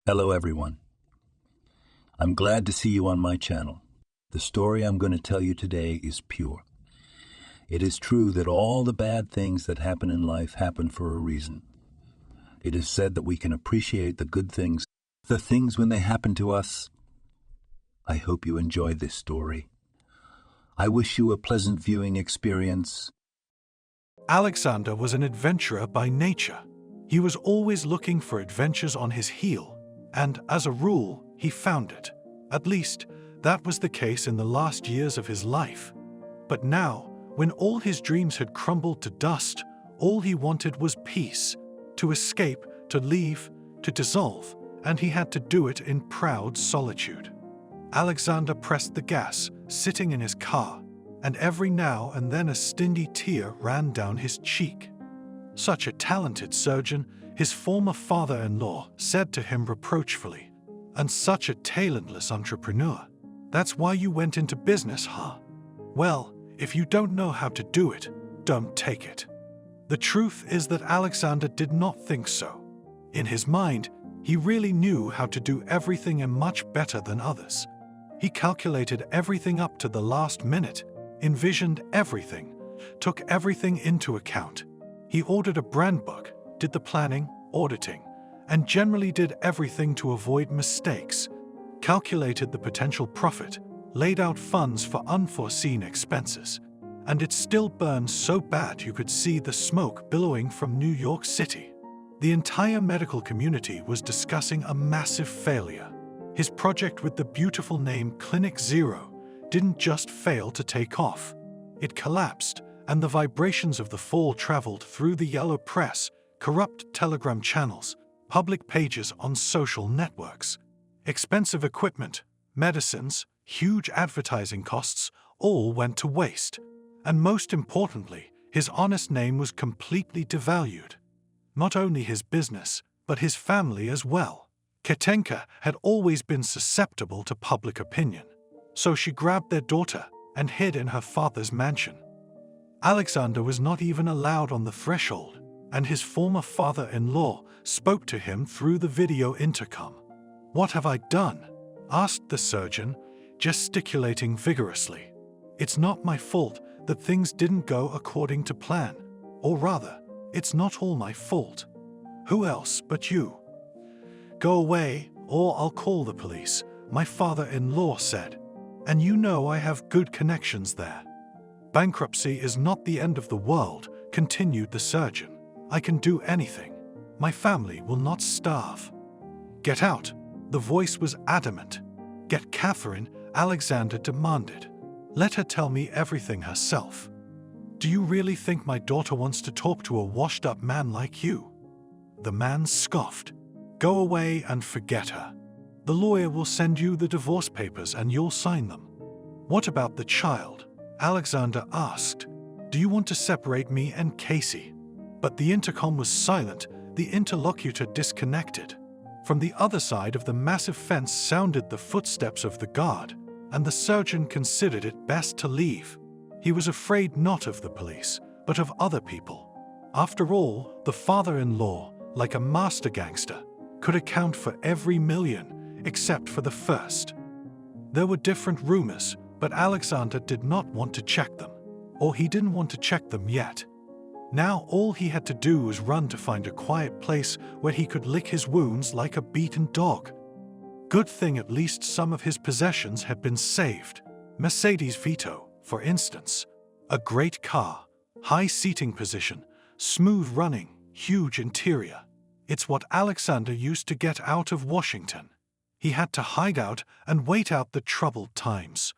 Hello everyone. I'm glad to see you on my channel. The story I'm going to tell you today is pure. It is true that all the bad things that happen in life happen for a reason. It is said that we can appreciate the good things, the things when they happen to us. I hope you enjoy this story. I wish you a pleasant viewing experience. Alexander was an adventurer by nature. He was always looking for adventures on his heel, and as a rule, he found it. At least, that was the case in the last years of his life. But now, when all his dreams had crumbled to dust, all he wanted was peace, to escape, to leave, to dissolve, and he had to do it in proud solitude. Alexander pressed the gas, sitting in his car, and every now and then a stingy tear ran down his cheek. Such a talented surgeon, his former father-in-law said to him reproachfully, and such a talentless entrepreneur. That's why you went into business, huh? Well, if you don't know how to do it, don't take it. The truth is that Alexander did not think so. In his mind, he really knew how to do everything and much better than others. He calculated everything up to the last minute, envisioned everything, took everything into account. He ordered a brand book, did the planning, auditing, and generally did everything to avoid mistakes, calculated the potential profit, laid out funds for unforeseen expenses, and it still burned so bad you could see the smoke billowing from New York City. The entire medical community was discussing a massive failure. His project with the beautiful name Clinic Zero didn't just fail to take off. It collapsed, and the vibrations of the fall traveled through the yellow press, corrupt telegram channels, public pages on social networks. Expensive equipment, medicines, huge advertising costs all went to waste. And most importantly, his honest name was completely devalued. Not only his business, but his family as well. Katenka had always been susceptible to public opinion, so she grabbed their daughter and hid in her father's mansion. Alexander was not even allowed on the threshold, and his former father-in-law spoke to him through the video intercom. "What have I done?" asked the surgeon, gesticulating vigorously. "It's not my fault that things didn't go according to plan. Or rather, it's not all my fault. Who else but you?" "Go away, or I'll call the police," my father-in-law said. "And you know I have good connections there." "Bankruptcy is not the end of the world," continued the surgeon. "I can do anything. My family will not starve." "Get out," the voice was adamant. "Get Catherine," Alexander demanded. "Let her tell me everything herself. Do you really think my daughter wants to talk to a washed-up man like you?" The man scoffed. "Go away and forget her. The lawyer will send you the divorce papers and you'll sign them." "What about the child?" Alexander asked. "Do you want to separate me and Casey?" But the intercom was silent, the interlocutor disconnected. From the other side of the massive fence sounded the footsteps of the guard, and the surgeon considered it best to leave. He was afraid not of the police, but of other people. After all, the father-in-law, like a master gangster, could account for every million except for the first. There were different rumors, but Alexander did not want to check them, or he didn't want to check them yet. Now all he had to do was run to find a quiet place where he could lick his wounds like a beaten dog. Good thing at least some of his possessions had been saved. Mercedes Vito, for instance. A great car, high seating position, smooth running, huge interior. It's what Alexander used to get out of Washington. He had to hide out and wait out the troubled times.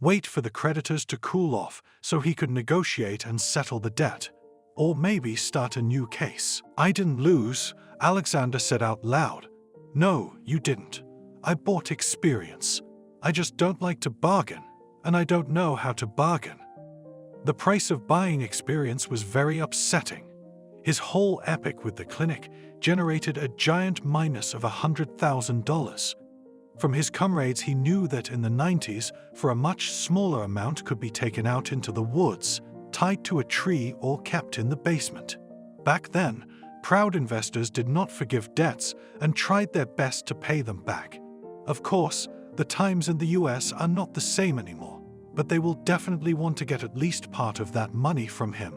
Wait for the creditors to cool off so he could negotiate and settle the debt. Or maybe start a new case. "I didn't lose," Alexander said out loud. "No, you didn't. I bought experience. I just don't like to bargain, and I don't know how to bargain." The price of buying experience was very upsetting. His whole epic with the clinic generated a giant minus of $100,000. From his comrades he knew that in the 90s, for a much smaller amount could be taken out into the woods, tied to a tree or kept in the basement. Back then, proud investors did not forgive debts and tried their best to pay them back. Of course, the times in the US are not the same anymore, but they will definitely want to get at least part of that money from him,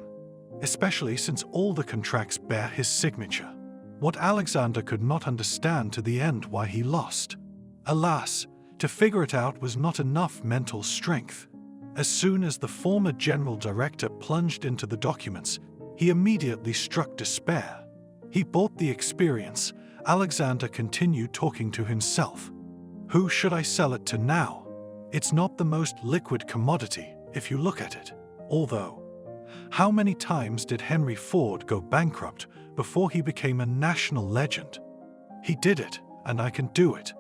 especially since all the contracts bear his signature. What Alexander could not understand to the end why he lost. Alas, to figure it out was not enough mental strength. As soon as the former general director plunged into the documents, he immediately struck despair. He bought the experience. Alexander continued talking to himself. Who should I sell it to now? It's not the most liquid commodity, if you look at it. Although, how many times did Henry Ford go bankrupt before he became a national legend? He did it, and I can do it.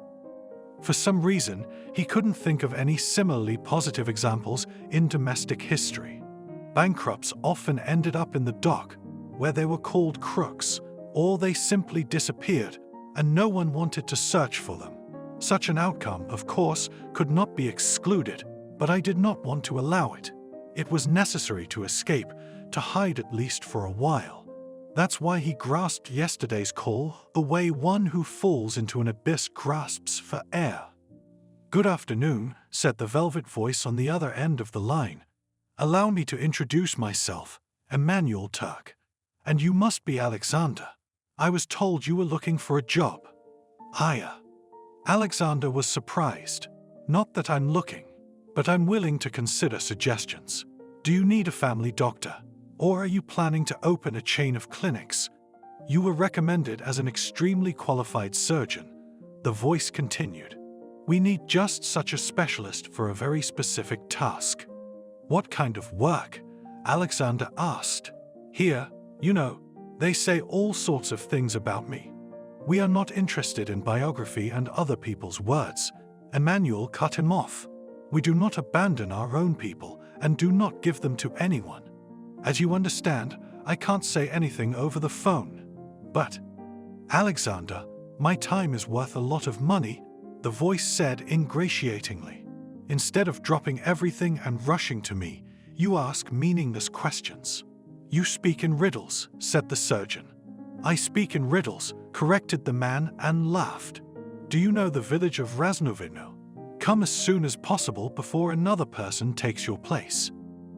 For some reason, he couldn't think of any similarly positive examples in domestic history. Bankrupts often ended up in the dock, where they were called crooks, or they simply disappeared, and no one wanted to search for them. Such an outcome, of course, could not be excluded, but I did not want to allow it. It was necessary to escape, to hide at least for a while. That's why he grasped yesterday's call, the way one who falls into an abyss grasps for air. "Good afternoon," said the velvet voice on the other end of the line. "Allow me to introduce myself, Emmanuel Turk. And you must be Alexander. I was told you were looking for a job." "Hiya." Alexander was surprised. "Not that I'm looking, but I'm willing to consider suggestions. Do you need a family doctor? Or are you planning to open a chain of clinics? You were recommended as an extremely qualified surgeon," the voice continued. "We need just such a specialist for a very specific task." "What kind of work?" Alexander asked. "Here, they say all sorts of things about me. We are not interested in biography and other people's words." Emmanuel cut him off. "We do not abandon our own people and do not give them to anyone. As you understand, I can't say anything over the phone." "But, Alexander, my time is worth a lot of money," the voice said ingratiatingly. "Instead of dropping everything and rushing to me, you ask meaningless questions." "You speak in riddles," said the surgeon. "I speak in riddles," corrected the man and laughed. "Do you know the village of Raznovidno? Come as soon as possible before another person takes your place."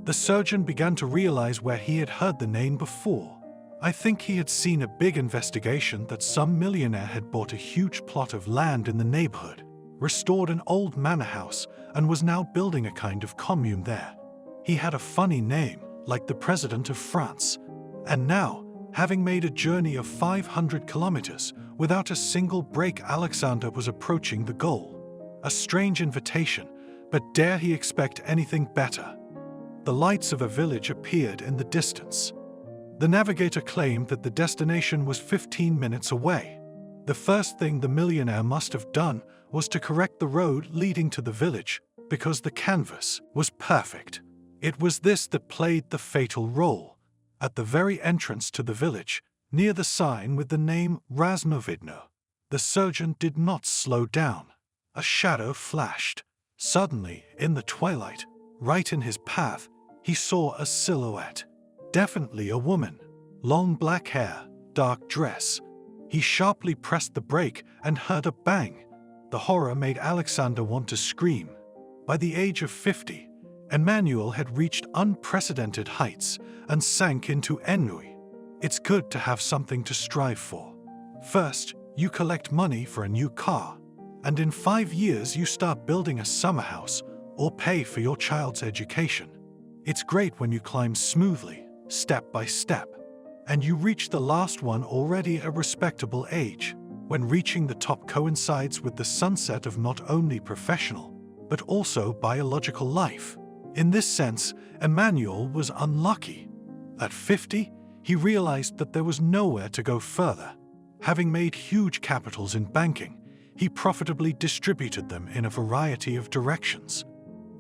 The surgeon began to realize where he had heard the name before. I think he had seen a big investigation that some millionaire had bought a huge plot of land in the neighborhood, restored an old manor house, and was now building a kind of commune there. He had a funny name, like the President of France. And now, having made a journey of 500 kilometers without a single break, Alexander was approaching the goal. A strange invitation, but dare he expect anything better? The lights of a village appeared in the distance. The navigator claimed that the destination was 15 minutes away. The first thing the millionaire must have done was to correct the road leading to the village, because the canvas was perfect. It was this that played the fatal role. At the very entrance to the village, near the sign with the name Raznovidno, the surgeon did not slow down. A shadow flashed. Suddenly, in the twilight, right in his path, he saw a silhouette. Definitely a woman. Long black hair, dark dress. He sharply pressed the brake and heard a bang. The horror made Alexander want to scream. By the age of 50, Emmanuel had reached unprecedented heights and sank into ennui. It's good to have something to strive for. First, you collect money for a new car, and in 5 years you start building a summer house or pay for your child's education. It's great when you climb smoothly, step by step, and you reach the last one already at a respectable age, when reaching the top coincides with the sunset of not only professional, but also biological life. In this sense, Emmanuel was unlucky. At 50, he realized that there was nowhere to go further. Having made huge capitals in banking, he profitably distributed them in a variety of directions.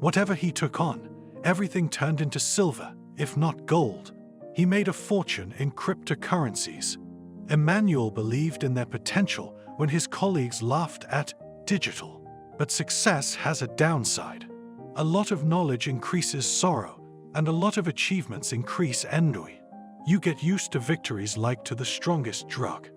Whatever he took on, everything turned into silver, if not gold. He made a fortune in cryptocurrencies. Emmanuel believed in their potential when his colleagues laughed at digital. But success has a downside. A lot of knowledge increases sorrow, and a lot of achievements increase ennui. You get used to victories like to the strongest drug.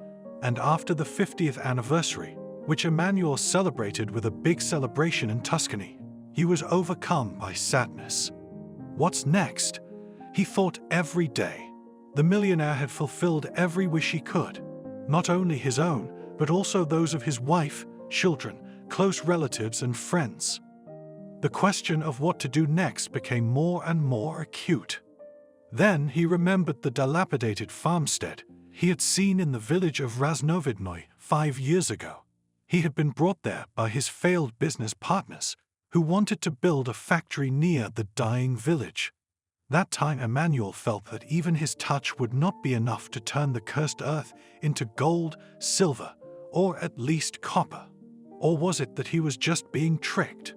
And after the 50th anniversary, which Emmanuel celebrated with a big celebration in Tuscany, he was overcome by sadness. What's next? He thought every day. The millionaire had fulfilled every wish he could, not only his own, but also those of his wife, children, close relatives, and friends. The question of what to do next became more and more acute. Then he remembered the dilapidated farmstead he had seen in the village of Raznovidnoy 5 years ago. He had been brought there by his failed business partners, who wanted to build a factory near the dying village. That time Emmanuel felt that even his touch would not be enough to turn the cursed earth into gold, silver, or at least copper. Or was it that he was just being tricked?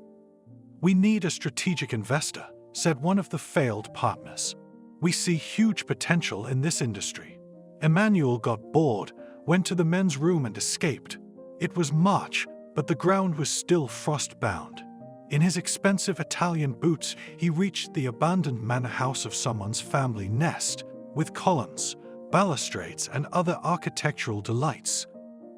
"We need a strategic investor," said one of the failed partners. "We see huge potential in this industry." Emmanuel got bored, went to the men's room and escaped. It was March, but the ground was still frost-bound. In his expensive Italian boots, he reached the abandoned manor house of someone's family nest, with columns, balustrades, and other architectural delights.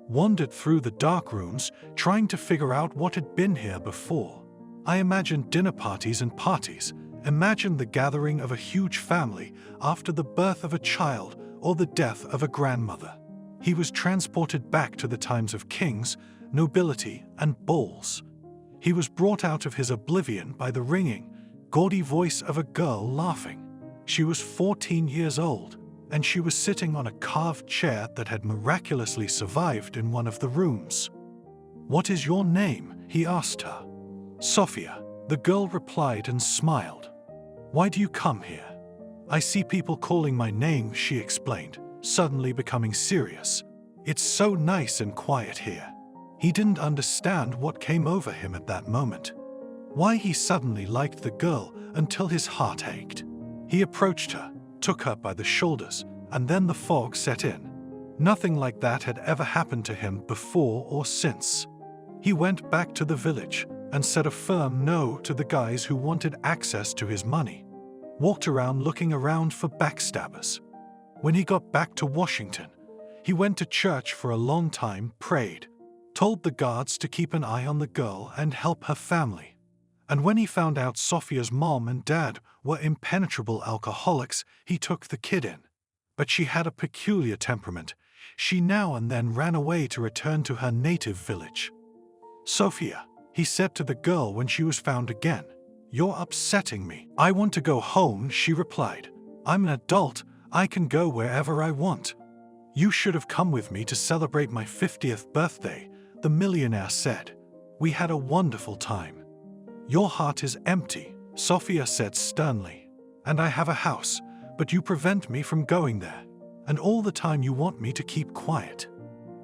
Wandered through the dark rooms, trying to figure out what had been here before. I imagined dinner parties and parties, imagined the gathering of a huge family after the birth of a child or the death of a grandmother. He was transported back to the times of kings, nobility, and balls. He was brought out of his oblivion by the ringing, gaudy voice of a girl laughing. She was 14 years old, and she was sitting on a carved chair that had miraculously survived in one of the rooms. "What is your name?" he asked her. "Sophia," the girl replied and smiled. "Why do you come here?" "I see people calling my name," she explained, suddenly becoming serious. "It's so nice and quiet here." He didn't understand what came over him at that moment. Why he suddenly liked the girl until his heart ached. He approached her, took her by the shoulders, and then the fog set in. Nothing like that had ever happened to him before or since. He went back to the village and said a firm no to the guys who wanted access to his money. Walked around looking around for backstabbers. When he got back to Washington, he went to church for a long time, prayed, told the guards to keep an eye on the girl and help her family. And when he found out Sophia's mom and dad were impenetrable alcoholics, he took the kid in. But she had a peculiar temperament. She now and then ran away to return to her native village. "Sophia," he said to the girl when she was found again, "you're upsetting me." "I want to go home," she replied. "I'm an adult. I can go wherever I want." "You should have come with me to celebrate my 50th birthday," the millionaire said. "We had a wonderful time." "Your heart is empty," Sophia said sternly. "And I have a house, but you prevent me from going there. And all the time you want me to keep quiet."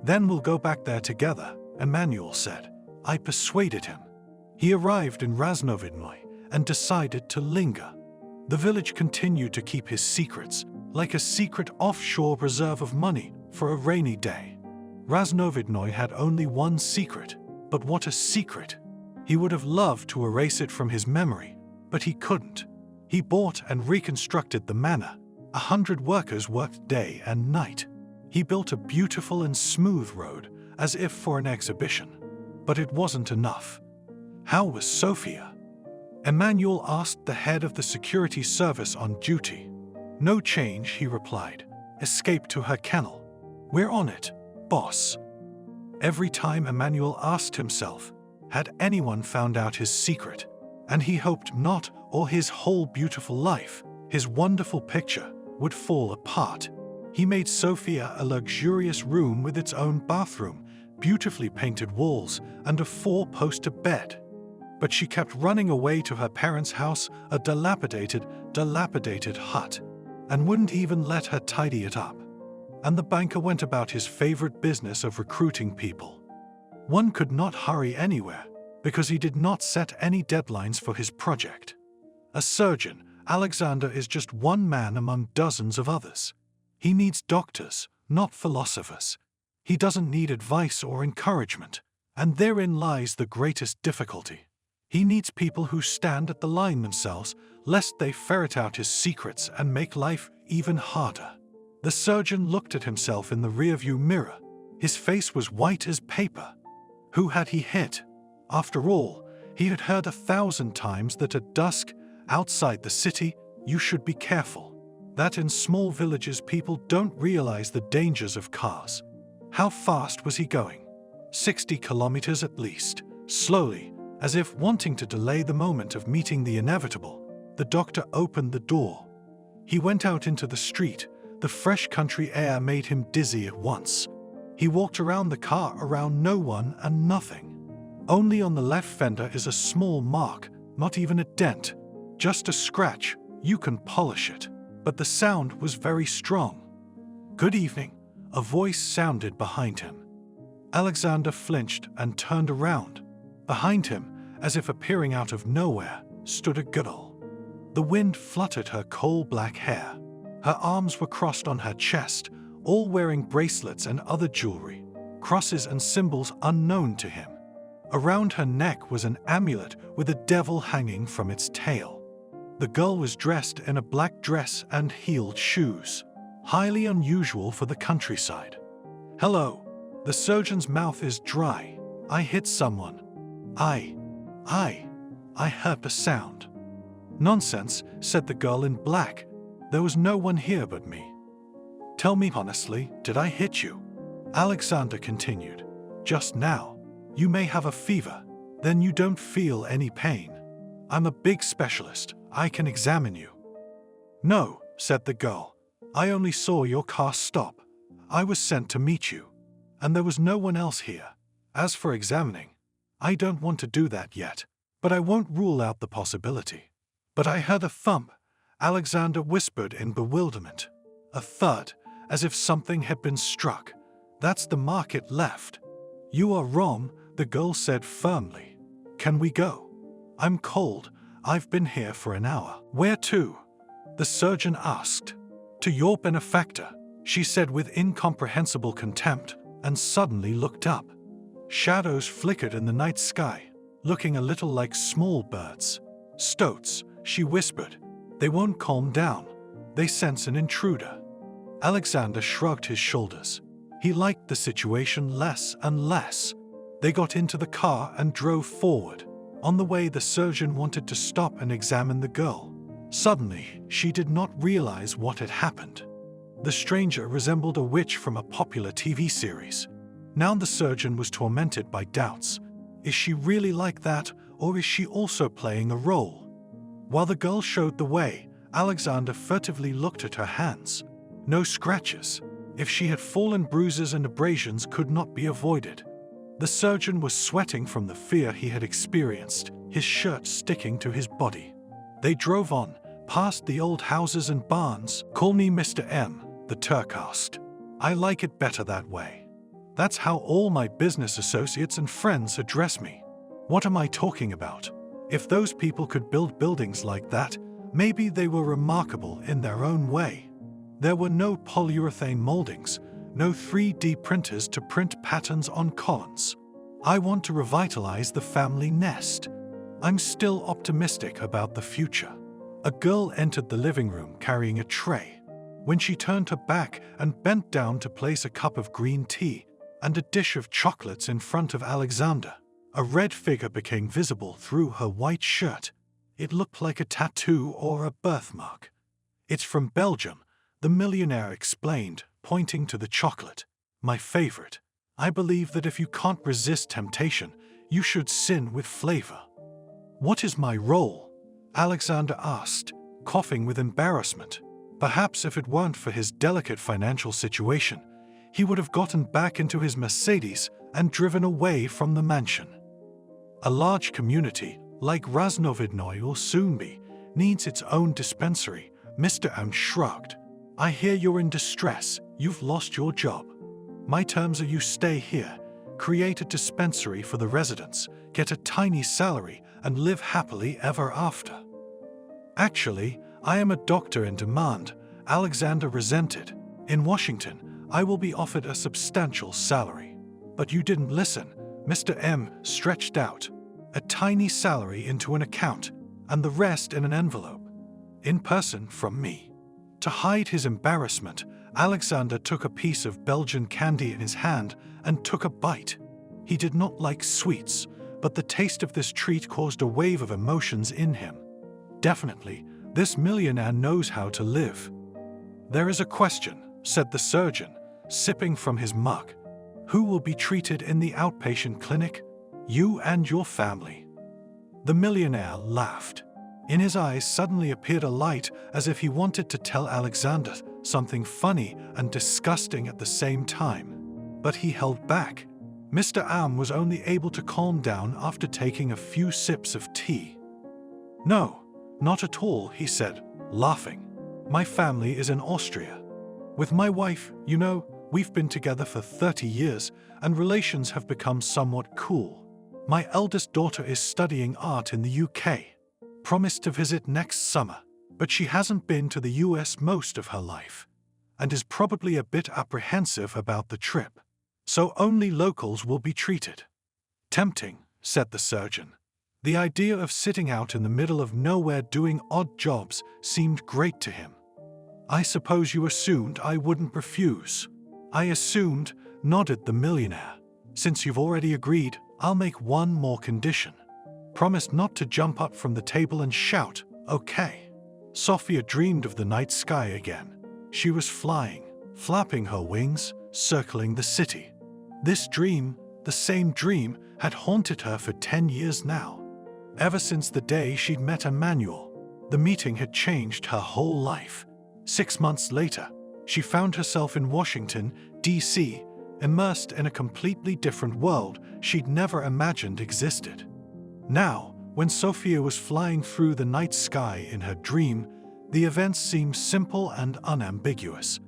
"Then we'll go back there together," Emmanuel said. I persuaded him. He arrived in Raznovidnoy and decided to linger. The village continued to keep his secrets, like a secret offshore reserve of money for a rainy day. Raznovidnoy had only one secret, but what a secret! He would have loved to erase it from his memory, but he couldn't. He bought and reconstructed the manor. 100 workers worked day and night. He built a beautiful and smooth road, as if for an exhibition. But it wasn't enough. How was Sophia? Emmanuel asked the head of the security service on duty. "No change," he replied. "Escape to her kennel." "We're on it, boss." Every time Emmanuel asked himself, had anyone found out his secret? And he hoped not, or his whole beautiful life, his wonderful picture, would fall apart. He made Sophia a luxurious room with its own bathroom, beautifully painted walls, and a 4-poster bed. But she kept running away to her parents' house, a dilapidated hut, and wouldn't even let her tidy it up. And the banker went about his favorite business of recruiting people. One could not hurry anywhere, because he did not set any deadlines for his project. A surgeon, Alexander is just one man among dozens of others. He needs doctors, not philosophers. He doesn't need advice or encouragement, and therein lies the greatest difficulty. He needs people who stand at the line themselves, lest they ferret out his secrets and make life even harder. The surgeon looked at himself in the rearview mirror. His face was white as paper. Who had he hit? After all, he had heard 1,000 times that at dusk, outside the city, you should be careful. That in small villages people don't realize the dangers of cars. How fast was he going? 60 kilometers at least. Slowly, as if wanting to delay the moment of meeting the inevitable, the doctor opened the door. He went out into the street. The fresh country air made him dizzy at once. He walked around the car, around no one and nothing. Only on the left fender is a small mark, not even a dent, just a scratch. You can polish it. But the sound was very strong. "Good evening," a voice sounded behind him. Alexander flinched and turned around. Behind him, as if appearing out of nowhere, stood a girl. The wind fluttered her coal-black hair. Her arms were crossed on her chest, all wearing bracelets and other jewelry, crosses and symbols unknown to him. Around her neck was an amulet with a devil hanging from its tail. The girl was dressed in a black dress and heeled shoes, highly unusual for the countryside. "Hello." The surgeon's mouth is dry. "I hit someone. I heard a sound." "Nonsense," said the girl in black. "There was no one here but me." "Tell me honestly, did I hit you?" Alexander continued. "Just now. You may have a fever, then you don't feel any pain. I'm a big specialist. I can examine you." "No," said the girl. "I only saw your car stop. I was sent to meet you. And there was no one else here. As for examining, I don't want to do that yet, but I won't rule out the possibility." "But I heard a thump," Alexander whispered in bewilderment. "A thud, as if something had been struck. That's the mark it left." "You are wrong," the girl said firmly. "Can we go? I'm cold. I've been here for an hour." "Where to?" the surgeon asked. "To your benefactor," she said with incomprehensible contempt, and suddenly looked up. Shadows flickered in the night sky, looking a little like small birds. "Stoats," she whispered. "They won't calm down. They sense an intruder." Alexander shrugged his shoulders. He liked the situation less and less. They got into the car and drove forward. On the way, the surgeon wanted to stop and examine the girl. Suddenly, she did not realize what had happened. The stranger resembled a witch from a popular TV series. Now the surgeon was tormented by doubts. Is she really like that, or is she also playing a role? While the girl showed the way, Alexander furtively looked at her hands. No scratches. If she had fallen, bruises and abrasions could not be avoided. The surgeon was sweating from the fear he had experienced, his shirt sticking to his body. They drove on, past the old houses and barns. "Call me Mr. M," the Turk asked. "I like it better that way. That's how all my business associates and friends address me." "What am I talking about? If those people could build buildings like that, maybe they were remarkable in their own way. There were no polyurethane moldings, no 3D printers to print patterns on columns. I want to revitalize the family nest. I'm still optimistic about the future." A girl entered the living room carrying a tray. When she turned her back and bent down to place a cup of green tea and a dish of chocolates in front of Alexander, a red figure became visible through her white shirt. It looked like a tattoo or a birthmark. "It's from Belgium," the millionaire explained, pointing to the chocolate. "My favorite. I believe that if you can't resist temptation, you should sin with flavor." "What is my role?" Alexander asked, coughing with embarrassment. Perhaps if it weren't for his delicate financial situation, he would have gotten back into his Mercedes and driven away from the mansion. A large community, like Raznovidnoy will soon be, needs its own dispensary. Mr. M shrugged. "I hear you're in distress. You've lost your job. My terms are you stay here, create a dispensary for the residents, get a tiny salary, and live happily ever after." "Actually, I am a doctor in demand," Alexander resented. "In Washington, I will be offered a substantial salary." "But you didn't listen," Mr. M stretched out. a tiny salary into an account, and the rest in an envelope. In person from me. To hide his embarrassment, Alexander took a piece of Belgian candy in his hand and took a bite. He did not like sweets, but the taste of this treat caused a wave of emotions in him. Definitely, this millionaire knows how to live. "There is a question," said the surgeon, sipping from his mug. "Who will be treated in the outpatient clinic? You and your family." The millionaire laughed. In his eyes suddenly appeared a light, as if he wanted to tell Alexander something funny and disgusting at the same time. But he held back. Mr. Am was only able to calm down after taking a few sips of tea. "No, not at all," he said, laughing. "My family is in Austria. With my wife, you know, we've been together for 30 years, and relations have become somewhat cool. My eldest daughter is studying art in the UK. Promised to visit next summer, but she hasn't been to the US most of her life, and is probably a bit apprehensive about the trip. So only locals will be treated." "Tempting," said the surgeon. The idea of sitting out in the middle of nowhere doing odd jobs seemed great to him. "I suppose you assumed I wouldn't refuse." "I assumed," nodded the millionaire. "Since you've already agreed, I'll make one more condition. Promise not to jump up from the table and shout, okay?" Sophia dreamed of the night sky again. She was flying, flapping her wings, circling the city. This dream, the same dream, had haunted her for 10 years now. Ever since the day she'd met Emmanuel, the meeting had changed her whole life. 6 months later, she found herself in Washington, D.C., immersed in a completely different world she'd never imagined existed. Now, when Sophia was flying through the night sky in her dream, the events seemed simple and unambiguous.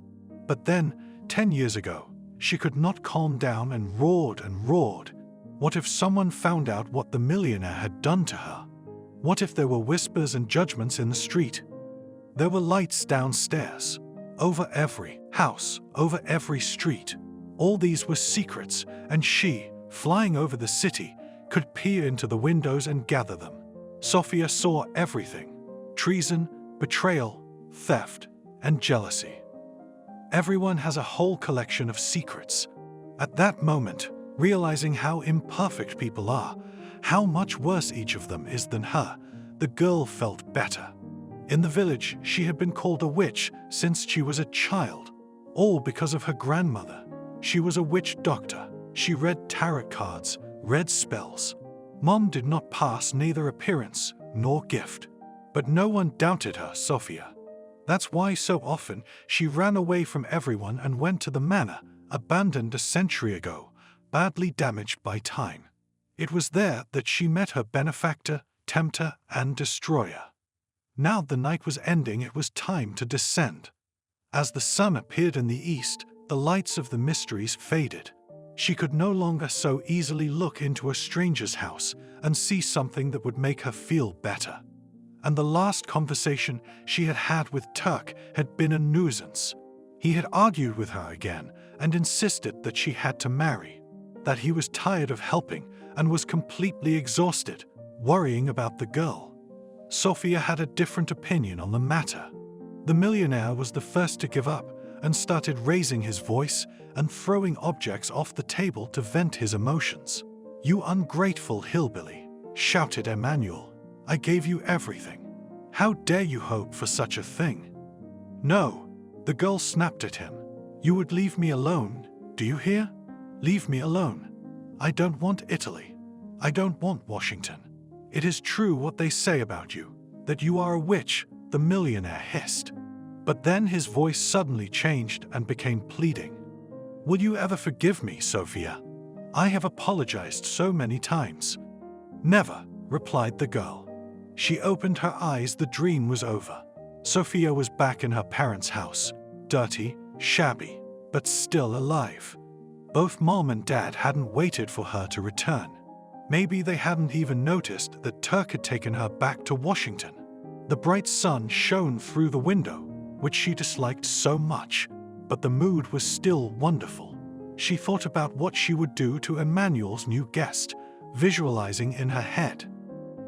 But then, 10 years ago, she could not calm down and roared and roared. What if someone found out what the millionaire had done to her? What if there were whispers and judgments in the street? There were lights downstairs, over every house, over every street. All these were secrets, and she, flying over the city, could peer into the windows and gather them. Sophia saw everything: treason, betrayal, theft, and jealousy. Everyone has a whole collection of secrets. At that moment, realizing how imperfect people are, how much worse each of them is than her, the girl felt better. In the village, she had been called a witch since she was a child, all because of her grandmother. She was a witch doctor. She read tarot cards, read spells. Mom did not pass neither appearance nor gift. But no one doubted her, Sophia. That's why so often she ran away from everyone and went to the manor, abandoned a century ago, badly damaged by time. It was there that she met her benefactor, tempter, and destroyer. Now the night was ending, it was time to descend. As the sun appeared in the east, the lights of the mysteries faded. She could no longer so easily look into a stranger's house and see something that would make her feel better. And the last conversation she had had with Turk had been a nuisance. He had argued with her again and insisted that she had to marry, that he was tired of helping and was completely exhausted, worrying about the girl. Sophia had a different opinion on the matter. The millionaire was the first to give up and started raising his voice and throwing objects off the table to vent his emotions. "You ungrateful hillbilly," shouted Emmanuel. "I gave you everything. How dare you hope for such a thing?" "No," the girl snapped at him. "You would leave me alone, do you hear? Leave me alone. I don't want Italy. I don't want Washington. It is true what they say about you, that you are a witch," the millionaire hissed. But then his voice suddenly changed and became pleading. "Will you ever forgive me, Sophia? I have apologized so many times." "Never," replied the girl. She opened her eyes, the dream was over. Sophia was back in her parents' house, dirty, shabby, but still alive. Both Mom and Dad hadn't waited for her to return. Maybe they hadn't even noticed that Turk had taken her back to Washington. The bright sun shone through the window, which she disliked so much, but the mood was still wonderful. She thought about what she would do to Emmanuel's new guest, visualizing in her head.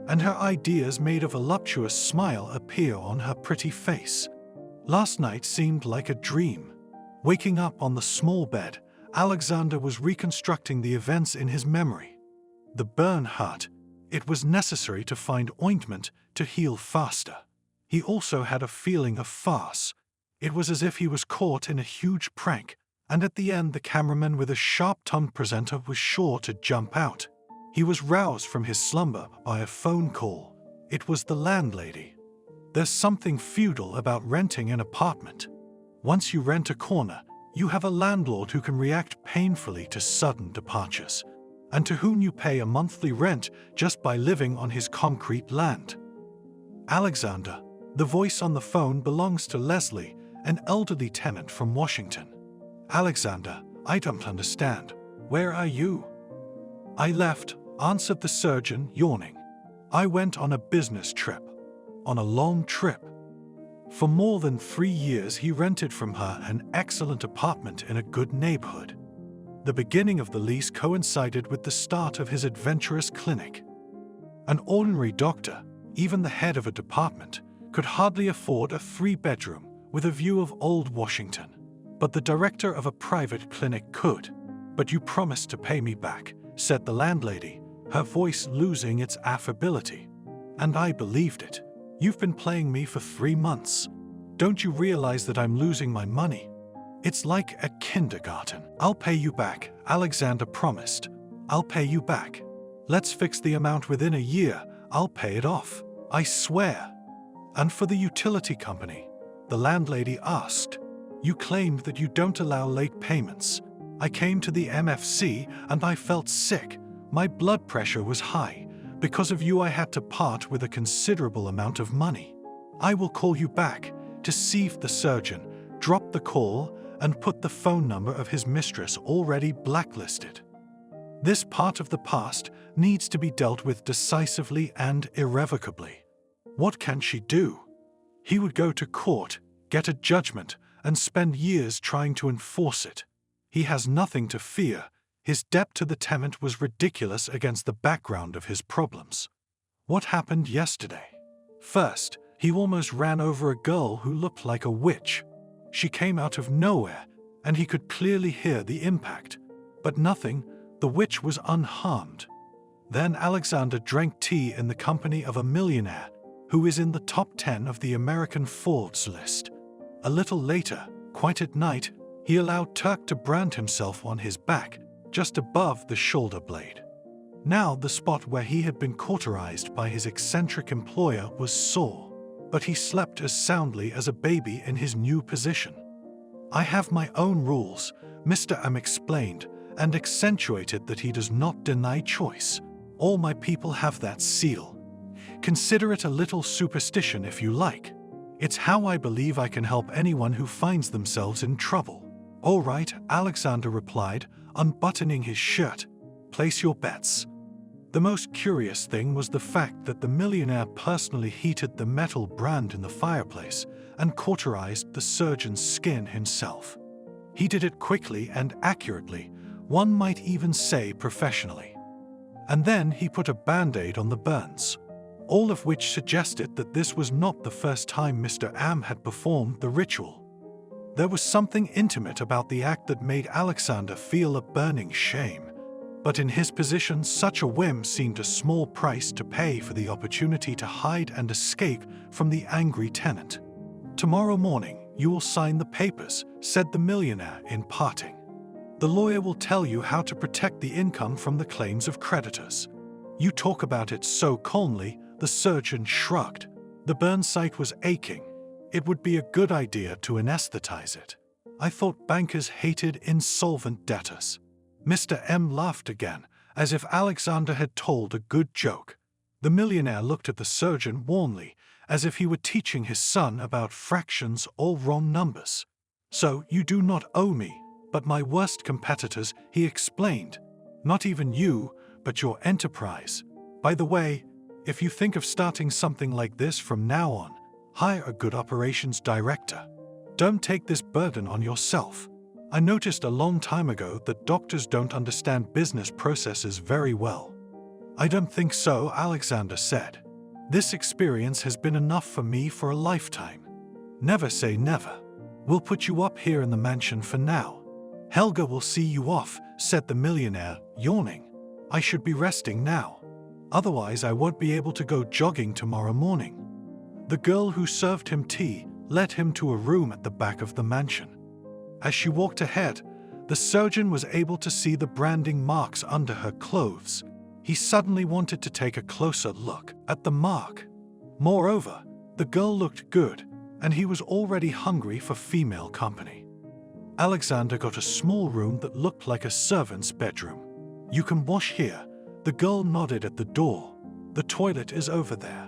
And her ideas made a voluptuous smile appear on her pretty face. Last night seemed like a dream. Waking up on the small bed, Alexander was reconstructing the events in his memory. The burn hurt. It was necessary to find ointment to heal faster. He also had a feeling of farce. It was as if he was caught in a huge prank, and at the end the cameraman with a sharp-tongued presenter was sure to jump out. He was roused from his slumber by a phone call. It was the landlady. There's something feudal about renting an apartment. Once you rent a corner, you have a landlord who can react painfully to sudden departures, and to whom you pay a monthly rent just by living on his concrete land. Alexander, the voice on the phone belongs to Leslie, an elderly tenant from Washington. Alexander, I don't understand. Where are you? I left, answered the surgeon, yawning. I went on a business trip. On a long trip. For more than 3 years he rented from her an excellent apartment in a good neighborhood. The beginning of the lease coincided with the start of his adventurous clinic. An ordinary doctor, even the head of a department, could hardly afford a 3-bedroom with a view of old Washington. But the director of a private clinic could. But you promised to pay me back, said the landlady, her voice losing its affability. And I believed it. You've been playing me for 3 months. Don't you realize that I'm losing my money? It's like a kindergarten. I'll pay you back, Alexander promised. I'll pay you back. Let's fix the amount within a year. I'll pay it off. I swear. And for the utility company? The landlady asked. You claimed that you don't allow late payments. I came to the MFC and I felt sick. My blood pressure was high. Because of you I had to part with a considerable amount of money. I will call you back, deceived the surgeon, dropped the call, and put the phone number of his mistress already blacklisted. This part of the past needs to be dealt with decisively and irrevocably. What can she do? He would go to court, get a judgment, and spend years trying to enforce it. He has nothing to fear. His debt to the tenant was ridiculous against the background of his problems. What happened yesterday? First, he almost ran over a girl who looked like a witch. She came out of nowhere, and he could clearly hear the impact. But nothing, the witch was unharmed. Then Alexander drank tea in the company of a millionaire who is in the top 10 of the American Forbes list. A little later, quite at night, he allowed Turk to brand himself on his back, just above the shoulder blade. Now the spot where he had been cauterized by his eccentric employer was sore, but he slept as soundly as a baby in his new position. I have my own rules, Mr. M explained, and accentuated that he does not deny choice. All my people have that seal. Consider it a little superstition if you like. It's how I believe I can help anyone who finds themselves in trouble. All right, Alexander replied, unbuttoning his shirt. Place your bets. The most curious thing was the fact that the millionaire personally heated the metal brand in the fireplace and cauterized the surgeon's skin himself. He did it quickly and accurately, one might even say professionally. And then he put a band-aid on the burns, all of which suggested that this was not the first time Mr. Am had performed the ritual. There was something intimate about the act that made Alexander feel a burning shame. But in his position, such a whim seemed a small price to pay for the opportunity to hide and escape from the angry tenant. Tomorrow morning, you will sign the papers, said the millionaire in parting. The lawyer will tell you how to protect the income from the claims of creditors. You talk about it so calmly, the surgeon shrugged. The burn site was aching. It would be a good idea to anesthetize it. I thought bankers hated insolvent debtors. Mr. M laughed again, as if Alexander had told a good joke. The millionaire looked at the surgeon warmly, as if he were teaching his son about fractions or wrong numbers. So you do not owe me, but my worst competitors, he explained. Not even you, but your enterprise. By the way, if you think of starting something like this from now on, hire a good operations director. Don't take this burden on yourself. I noticed a long time ago that doctors don't understand business processes very well. I don't think so, Alexander said. This experience has been enough for me for a lifetime. Never say never. We'll put you up here in the mansion for now. Helga will see you off, said the millionaire, yawning. I should be resting now. Otherwise I won't be able to go jogging tomorrow morning. The girl who served him tea led him to a room at the back of the mansion. As she walked ahead, the surgeon was able to see the branding marks under her clothes. He suddenly wanted to take a closer look at the mark. Moreover, the girl looked good, and he was already hungry for female company. Alexander got a small room that looked like a servant's bedroom. You can wash here. The girl nodded at the door. The toilet is over there.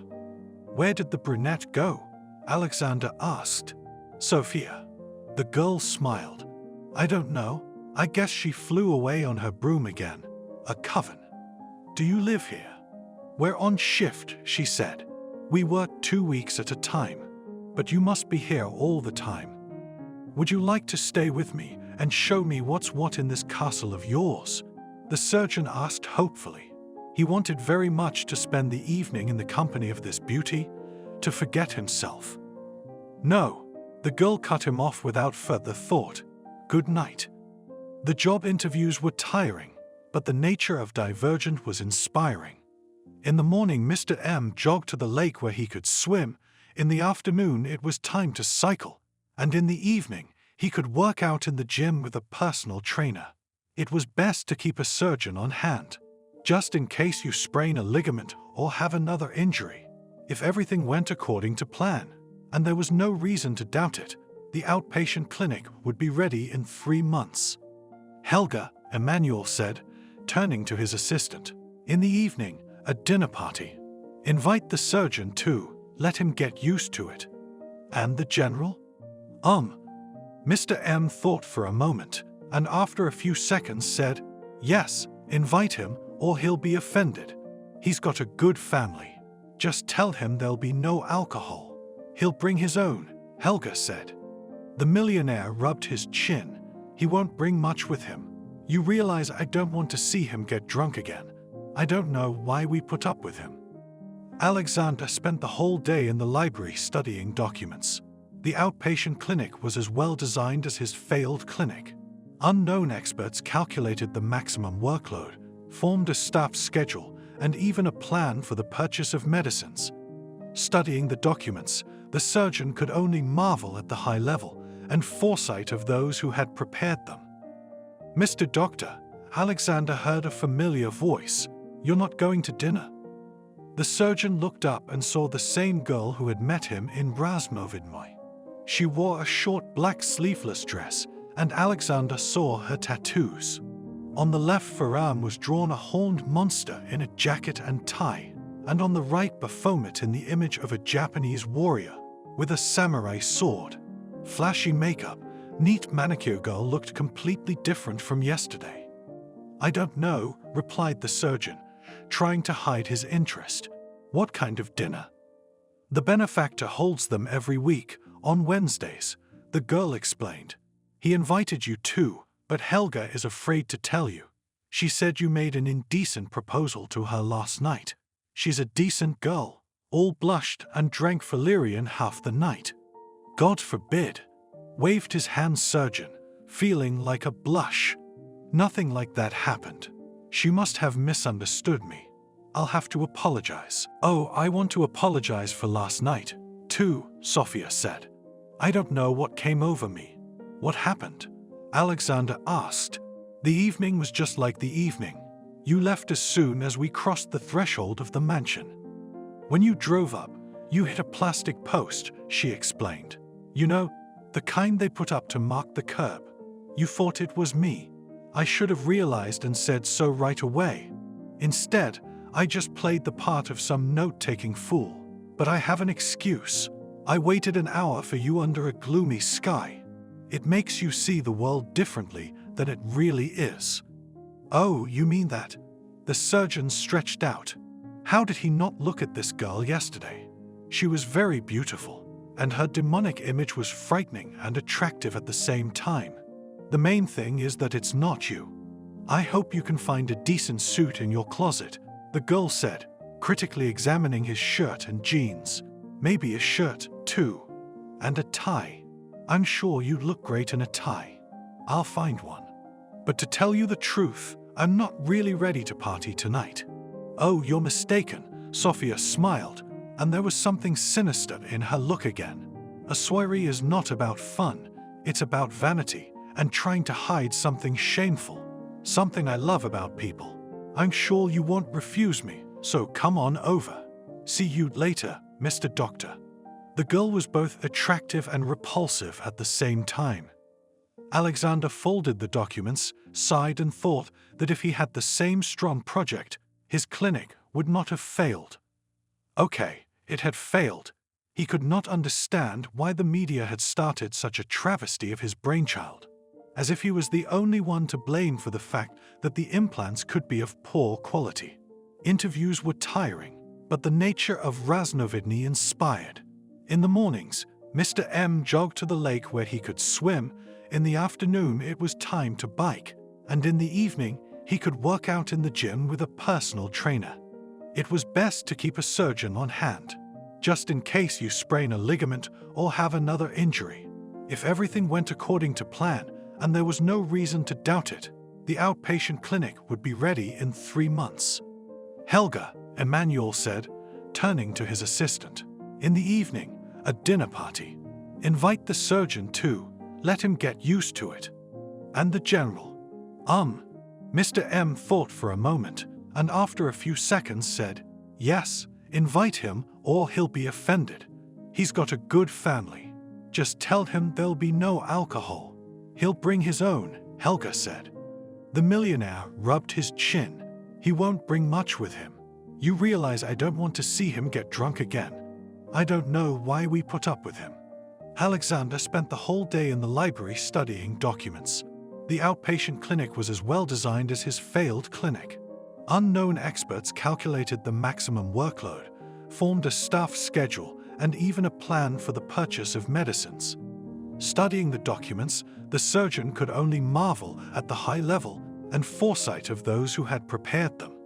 Where did the brunette go? Alexander asked. Sophia. The girl smiled. I don't know. I guess she flew away on her broom again. A coven. Do you live here? We're on shift, she said. We work 2 weeks at a time. But you must be here all the time. Would you like to stay with me and show me what's what in this castle of yours? The surgeon asked hopefully. He wanted very much to spend the evening in the company of this beauty, to forget himself. No, the girl cut him off without further thought. Good night. The job interviews were tiring, but the nature of Divergent was inspiring. In the morning, Mr. M jogged to the lake where he could swim. In the afternoon, it was time to cycle. And in the evening, he could work out in the gym with a personal trainer. It was best to keep a surgeon on hand, just in case you sprain a ligament or have another injury. If everything went according to plan, and there was no reason to doubt it, the outpatient clinic would be ready in 3 months. Helga, Emmanuel said, turning to his assistant. In the evening, a dinner party. Invite the surgeon too, let him get used to it. And the general? Mr. M thought for a moment, and after a few seconds said, yes, invite him or he'll be offended. He's got a good family. Just tell him there'll be no alcohol. He'll bring his own, Helga said. The millionaire rubbed his chin. He won't bring much with him. You realize I don't want to see him get drunk again. I don't know why we put up with him. Alexander spent the whole day in the library studying documents. The outpatient clinic was as well designed as his failed clinic. Unknown experts calculated the maximum workload, formed a staff schedule, and even a plan for the purchase of medicines. Studying the documents, the surgeon could only marvel at the high level and foresight of those who had prepared them. Mr. Doctor, Alexander heard a familiar voice. You're not going to dinner? The surgeon looked up and saw the same girl who had met him in Razmovidnoy. She wore a short black sleeveless dress, and Alexander saw her tattoos. On the left forearm was drawn a horned monster in a jacket and tie, and on the right Baphomet in the image of a Japanese warrior with a samurai sword. Flashy makeup, neat manicure girl looked completely different from yesterday. I don't know, replied the surgeon, trying to hide his interest. What kind of dinner? The benefactor holds them every week, on Wednesdays, the girl explained. He invited you too, but Helga is afraid to tell you. She said you made an indecent proposal to her last night. She's a decent girl, all blushed and drank valerian half the night. God forbid, waved his hand surgeon, feeling like a blush. Nothing like that happened. She must have misunderstood me. I'll have to apologize. Oh, I want to apologize for last night, too, Sophia said. I don't know what came over me. What happened? Alexander asked. The evening was just like the evening. You left as soon as we crossed the threshold of the mansion. When you drove up, you hit a plastic post, she explained. You know, the kind they put up to mark the curb. You thought it was me. I should have realized and said so right away. Instead, I just played the part of some note-taking fool. But I have an excuse. I waited an hour for you under a gloomy sky. It makes you see the world differently than it really is. Oh, you mean that? The surgeon stretched out. How did he not look at this girl yesterday? She was very beautiful, and her demonic image was frightening and attractive at the same time. The main thing is that it's not you. I hope you can find a decent suit in your closet. the girl said, critically examining his shirt and jeans. Maybe a shirt, too. And a tie. I'm sure you'd look great in a tie. I'll find one. But to tell you the truth, I'm not really ready to party tonight. Oh, you're mistaken, Sophia smiled, and there was something sinister in her look again. A soiree is not about fun, it's about vanity and trying to hide something shameful. Something I love about people. I'm sure you won't refuse me, so come on over. See you later, Mr. Doctor. The girl was both attractive and repulsive at the same time. Alexander folded the documents, sighed, and thought that if he had the same strong project, his clinic would not have failed. Okay, it had failed. He could not understand why the media had started such a travesty of his brainchild, as if he was the only one to blame for the fact that the implants could be of poor quality. Interviews were tiring, but the nature of Raznovidny inspired. In the mornings, Mr. M jogged to the lake where he could swim. In the afternoon, it was time to bike, and in the evening, he could work out in the gym with a personal trainer. It was best to keep a surgeon on hand, just in case you sprain a ligament or have another injury. If everything went according to plan, and there was no reason to doubt it, the outpatient clinic would be ready in 3 months. Helga, Emmanuel said, turning to his assistant. In the evening, a dinner party. Invite the surgeon too, let him get used to it. And the general. Mr. M thought for a moment, and after a few seconds said, yes, invite him or he'll be offended. He's got a good family. Just tell him there'll be no alcohol. He'll bring his own, Helga said. The millionaire rubbed his chin. He won't bring much with him. You realize I don't want to see him get drunk again. I don't know why we put up with him. Alexander spent the whole day in the library studying documents. The outpatient clinic was as well designed as his failed clinic. Unknown experts calculated the maximum workload, formed a staff schedule, and even a plan for the purchase of medicines. Studying the documents, the surgeon could only marvel at the high level and foresight of those who had prepared them.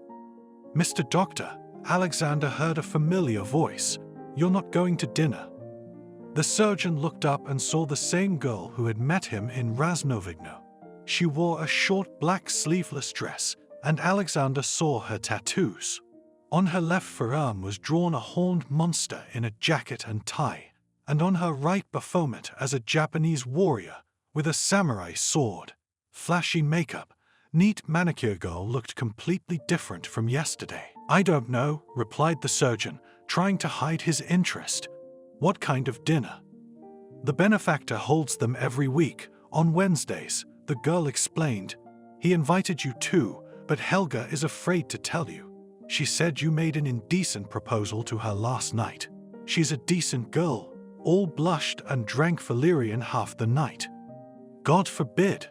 Mr. Doctor, Alexander heard a familiar voice. You're not going to dinner. The surgeon looked up and saw the same girl who had met him in Raznovidny. She wore a short black sleeveless dress, and Alexander saw her tattoos. On her left forearm was drawn a horned monster in a jacket and tie, and on her right Baphomet as a Japanese warrior with a samurai sword. Flashy makeup, neat manicure girl looked completely different from yesterday. I don't know, replied the surgeon, trying to hide his interest. What kind of dinner? The benefactor holds them every week, on Wednesdays, the girl explained. He invited you too, but Helga is afraid to tell you. She said you made an indecent proposal to her last night. She's a decent girl, all blushed and drank valerian half the night. God forbid,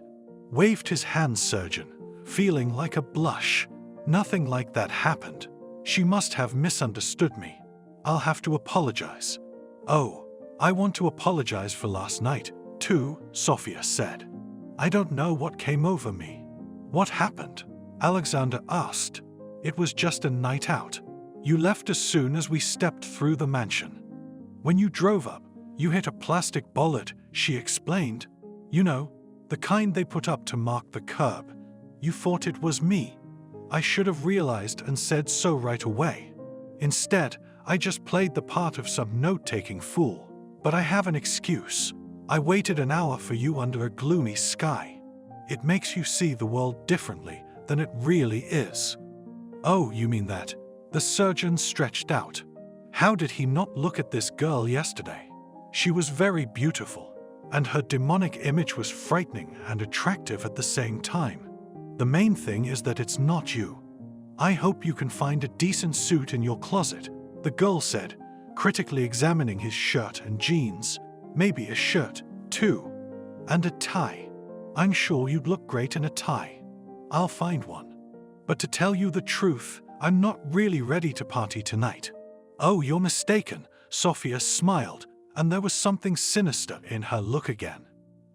waved his hand surgeon, feeling like a blush. Nothing like that happened. She must have misunderstood me. I'll have to apologize. Oh, I want to apologize for last night, too, Sophia said. I don't know what came over me. What happened? Alexander asked. It was just a night out. You left as soon as we stepped through the mansion. When you drove up, you hit a plastic bollard, she explained. You know, the kind they put up to mark the curb. You thought it was me. I should have realized and said so right away. Instead, I just played the part of some note-taking fool. But I have an excuse. I waited an hour for you under a gloomy sky. It makes you see the world differently than it really is. Oh, you mean that? The surgeon stretched out. How did he not look at this girl yesterday? She was very beautiful, and her demonic image was frightening and attractive at the same time. The main thing is that it's not you. I hope you can find a decent suit in your closet, the girl said, critically examining his shirt and jeans. Maybe a shirt, too. And a tie. I'm sure you'd look great in a tie. I'll find one. But to tell you the truth, I'm not really ready to party tonight. Oh, you're mistaken, Sophia smiled, and there was something sinister in her look again.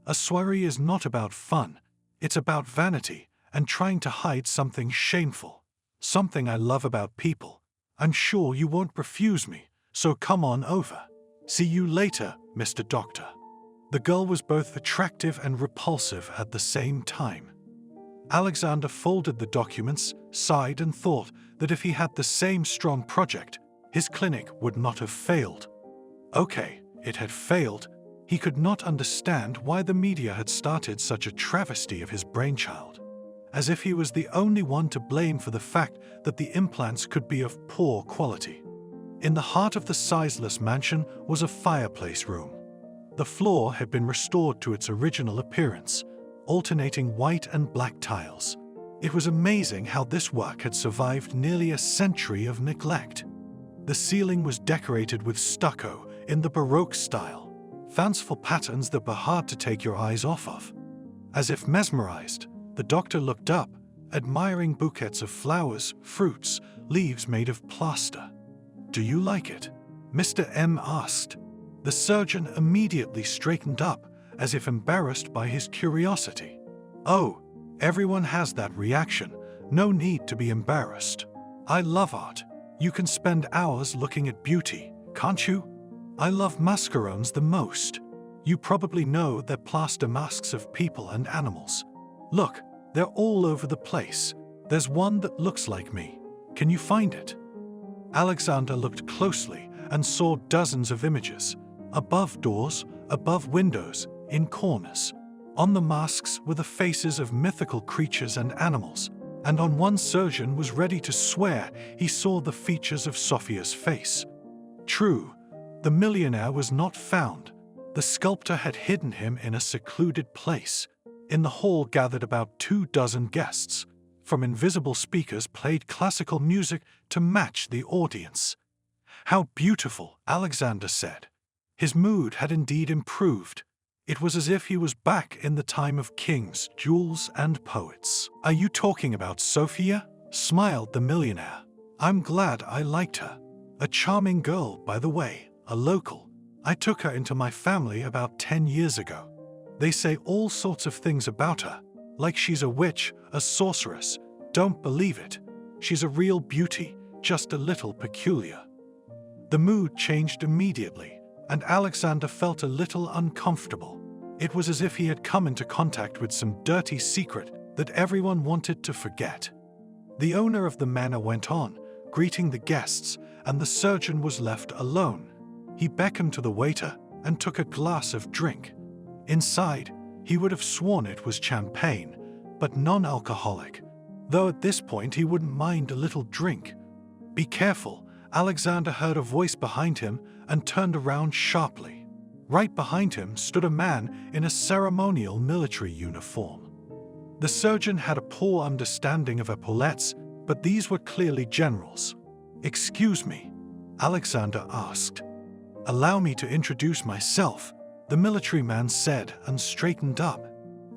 A soiree is not about fun. It's about vanity and trying to hide something shameful. Something I love about people. I'm sure you won't refuse me, so come on over. See you later, Mr. Doctor." The girl was both attractive and repulsive at the same time. Alexander folded the documents, sighed, and thought that if he had the same strong project, his clinic would not have failed. Okay, it had failed. He could not understand why the media had started such a travesty of his brainchild, as if he was the only one to blame for the fact that the implants could be of poor quality. In the heart of the sizeless mansion was a fireplace room. The floor had been restored to its original appearance, alternating white and black tiles. It was amazing how this work had survived nearly a century of neglect. The ceiling was decorated with stucco in the Baroque style, fanciful patterns that were hard to take your eyes off of. As if mesmerized, the doctor looked up, admiring bouquets of flowers, fruits, leaves made of plaster. "Do you like it?" Mr. M asked. The surgeon immediately straightened up, as if embarrassed by his curiosity. "Oh, everyone has that reaction. No need to be embarrassed. I love art. You can spend hours looking at beauty, can't you? I love mascarons the most. You probably know they're plaster masks of people and animals. Look, they're all over the place. There's one that looks like me. Can you find it?" Alexander looked closely and saw dozens of images, above doors, above windows, in corners. On the masks were the faces of mythical creatures and animals, and on one surgeon was ready to swear he saw the features of Sophia's face. True, the millionaire was not found. The sculptor had hidden him in a secluded place. In the hall gathered about 24 guests. From invisible speakers played classical music to match the audience. "How beautiful," Alexander said. His mood had indeed improved. It was as if he was back in the time of kings, jewels, and poets. "Are you talking about Sophia?" smiled the millionaire. "I'm glad I liked her. A charming girl, by the way, a local. I took her into my family about 10 years ago. They say all sorts of things about her, like she's a witch, a sorceress. Don't believe it. She's a real beauty, just a little peculiar." The mood changed immediately, and Alexander felt a little uncomfortable. It was as if he had come into contact with some dirty secret that everyone wanted to forget. The owner of the manor went on, greeting the guests, and the surgeon was left alone. He beckoned to the waiter and took a glass of drink. Inside, he would have sworn it was champagne, but non-alcoholic, though at this point he wouldn't mind a little drink. "Be careful," Alexander heard a voice behind him and turned around sharply. Right behind him stood a man in a ceremonial military uniform. The surgeon had a poor understanding of epaulettes, but these were clearly generals. "Excuse me," Alexander asked. "Allow me to introduce myself," the military man said and straightened up.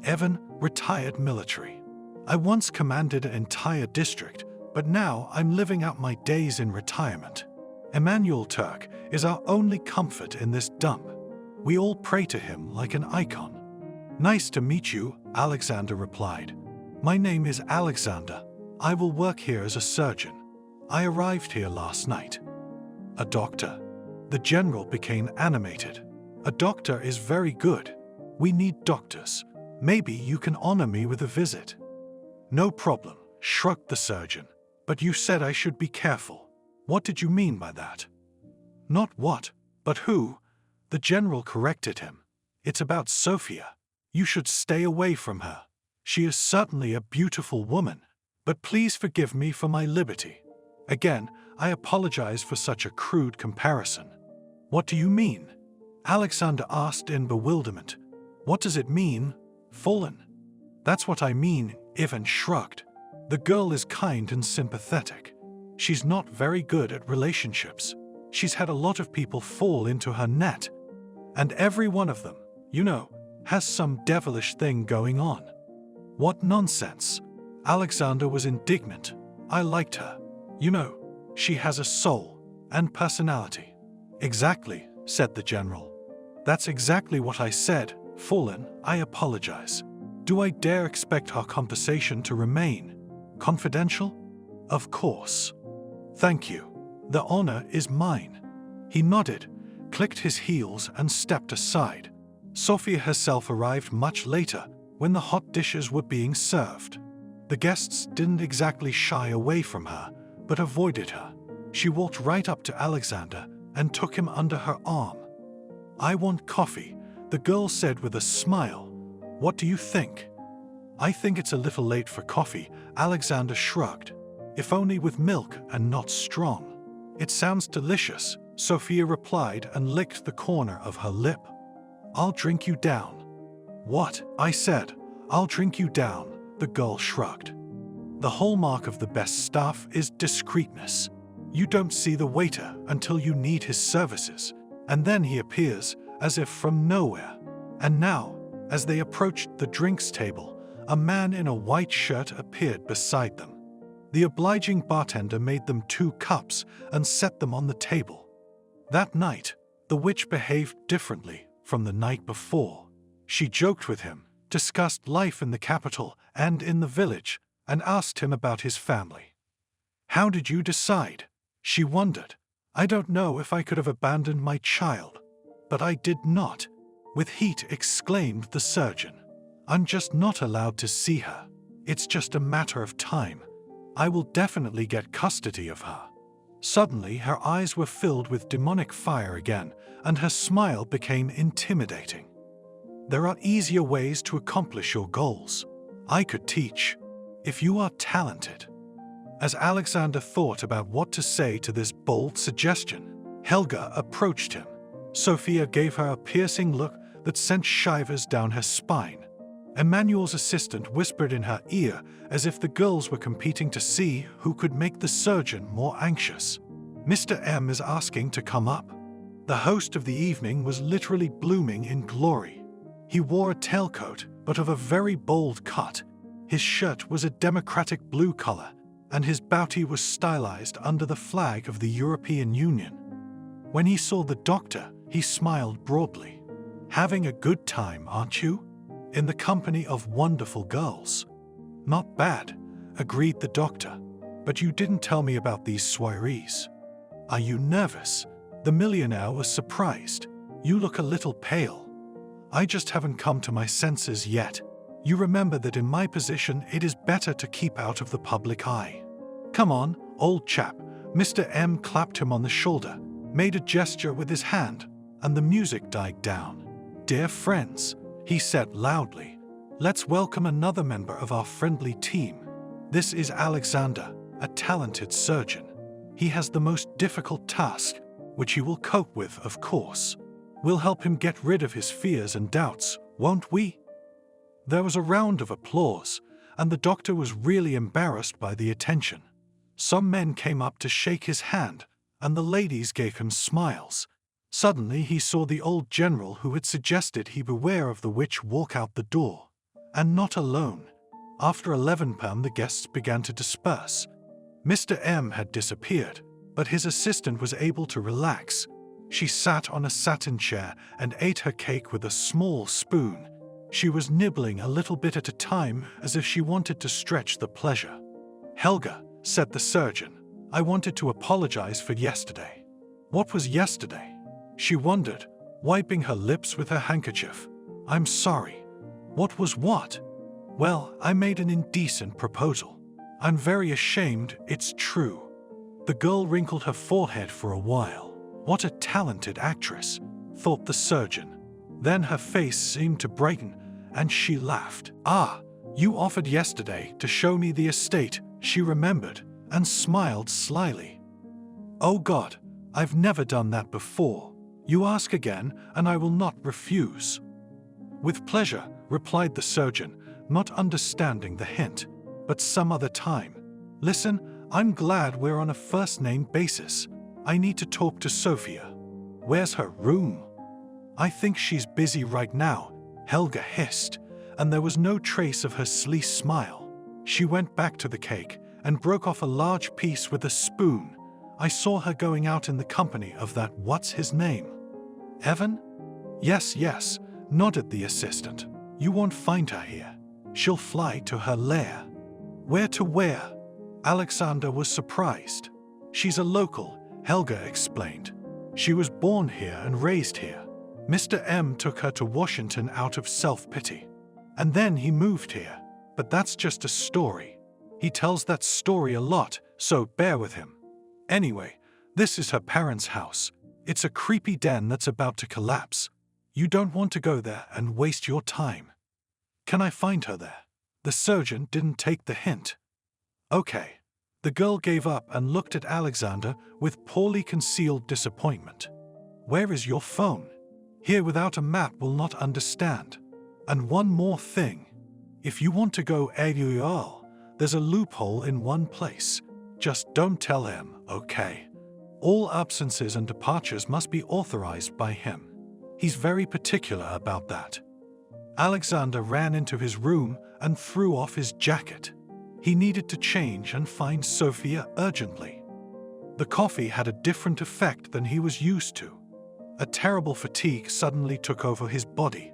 "Evan, retired military. I once commanded an entire district, but now I'm living out my days in retirement. Emmanuel Turk is our only comfort in this dump. We all pray to him like an icon." "Nice to meet you," Alexander replied. "My name is Alexander. I will work here as a surgeon. I arrived here last night." "A doctor?" The general became animated. "A doctor is very good. We need doctors. Maybe you can honor me with a visit." "No problem," shrugged the surgeon. "But you said I should be careful. What did you mean by that?" "Not what, but who," the general corrected him. "It's about Sophia. You should stay away from her. She is certainly a beautiful woman, but please forgive me for my liberty. Again, I apologize for such a crude comparison." "What do you mean?" Alexander asked in bewilderment. "What does it mean, fallen?" "That's what I mean," Ivan shrugged. "The girl is kind and sympathetic. She's not very good at relationships. She's had a lot of people fall into her net. And every one of them, has some devilish thing going on." "What nonsense!" Alexander was indignant. "I liked her. She has a soul and personality." "Exactly," said the general. "That's exactly what I said, fallen. I apologize. Do I dare expect our conversation to remain confidential?" Of course. Thank you. The honor is mine. He nodded, clicked his heels, and stepped aside. Sophia herself arrived much later, when the hot dishes were being served. The guests didn't exactly shy away from her, but avoided her. She walked right up to Alexander and took him under her arm. "I want coffee," the girl said with a smile. "What do you think?" "I think it's a little late for coffee," Alexander shrugged. "If only with milk and not strong." "It sounds delicious," Sophia replied and licked the corner of her lip. "I'll drink you down." "What?" I said. "I'll drink you down," the girl shrugged. The hallmark of the best staff is discreetness. You don't see the waiter until you need his services, and then he appears as if from nowhere. And now, as they approached the drinks table, a man in a white shirt appeared beside them. The obliging bartender made them 2 cups and set them on the table. That night, the witch behaved differently from the night before. She joked with him, discussed life in the capital and in the village, and asked him about his family. "How did you decide?" she wondered. "I don't know if I could have abandoned my child, but I did not," with heat exclaimed the surgeon. "I'm just not allowed to see her. It's just a matter of time. I will definitely get custody of her." Suddenly, her eyes were filled with demonic fire again, and her smile became intimidating. "There are easier ways to accomplish your goals. I could teach, if you are talented." As Alexander thought about what to say to this bold suggestion, Helga approached him. Sophia gave her a piercing look that sent shivers down her spine. Emmanuel's assistant whispered in her ear as if the girls were competing to see who could make the surgeon more anxious. "Mr. M is asking to come up." The host of the evening was literally blooming in glory. He wore a tailcoat, but of a very bold cut. His shirt was a democratic blue color, and his bounty was stylized under the flag of the European Union. When he saw the doctor, he smiled broadly. "Having a good time, aren't you? In the company of wonderful girls." "Not bad," agreed the doctor. "But you didn't tell me about these soirees. Are you nervous?" The millionaire was surprised. "You look a little pale." "I just haven't come to my senses yet. You remember that in my position it is better to keep out of the public eye." "Come on, old chap." Mr. M clapped him on the shoulder, made a gesture with his hand, and the music died down. "Dear friends," he said loudly, "let's welcome another member of our friendly team. This is Alexander, a talented surgeon. He has the most difficult task, which he will cope with, of course. We'll help him get rid of his fears and doubts, won't we?" There was a round of applause, and the doctor was really embarrassed by the attention. Some men came up to shake his hand, and the ladies gave him smiles. Suddenly he saw the old general who had suggested he beware of the witch walk out the door. And not alone. After 11 p.m. the guests began to disperse. Mr. M had disappeared, but his assistant was able to relax. She sat on a satin chair and ate her cake with a small spoon. She was nibbling a little bit at a time as if she wanted to stretch the pleasure. "Helga," said the surgeon, "I wanted to apologize for yesterday." "What was yesterday?" she wondered, wiping her lips with her handkerchief. "I'm sorry." "What was what?" "Well, I made an indecent proposal. I'm very ashamed, it's true." The girl wrinkled her forehead for a while. What a talented actress, thought the surgeon. Then her face seemed to brighten, and she laughed. "Ah, you offered yesterday to show me the estate," she remembered, and smiled slyly. "Oh God, I've never done that before. You ask again, and I will not refuse." "With pleasure," replied the surgeon, not understanding the hint. "But some other time. Listen, I'm glad we're on a first-name basis. I need to talk to Sophia." "Where's her room?" "I think she's busy right now," Helga hissed, and there was no trace of her sleek smile. She went back to the cake and broke off a large piece with a spoon. "I saw her going out in the company of that what's-his-name." "Evan?" Yes, nodded the assistant. "You won't find her here. She'll fly to her lair." "Where to where?" Alexander was surprised. She's a local, Helga explained. She was born here and raised here. Mr. M took her to Washington out of self-pity. And then he moved here. But that's just a story. He tells that story a lot, so bear with him. Anyway, this is her parents' house. It's a creepy den that's about to collapse. You don't want to go there and waste your time. Can I find her there? The surgeon didn't take the hint. Okay. The girl gave up and looked at Alexander with poorly concealed disappointment. Where is your phone? Here without a map will not understand. And one more thing. If you want to go anywhere, there's a loophole in one place. Just don't tell him, okay? All absences and departures must be authorized by him. He's very particular about that. Alexander ran into his room and threw off his jacket. He needed to change and find Sophia urgently. The coffee had a different effect than he was used to. A terrible fatigue suddenly took over his body.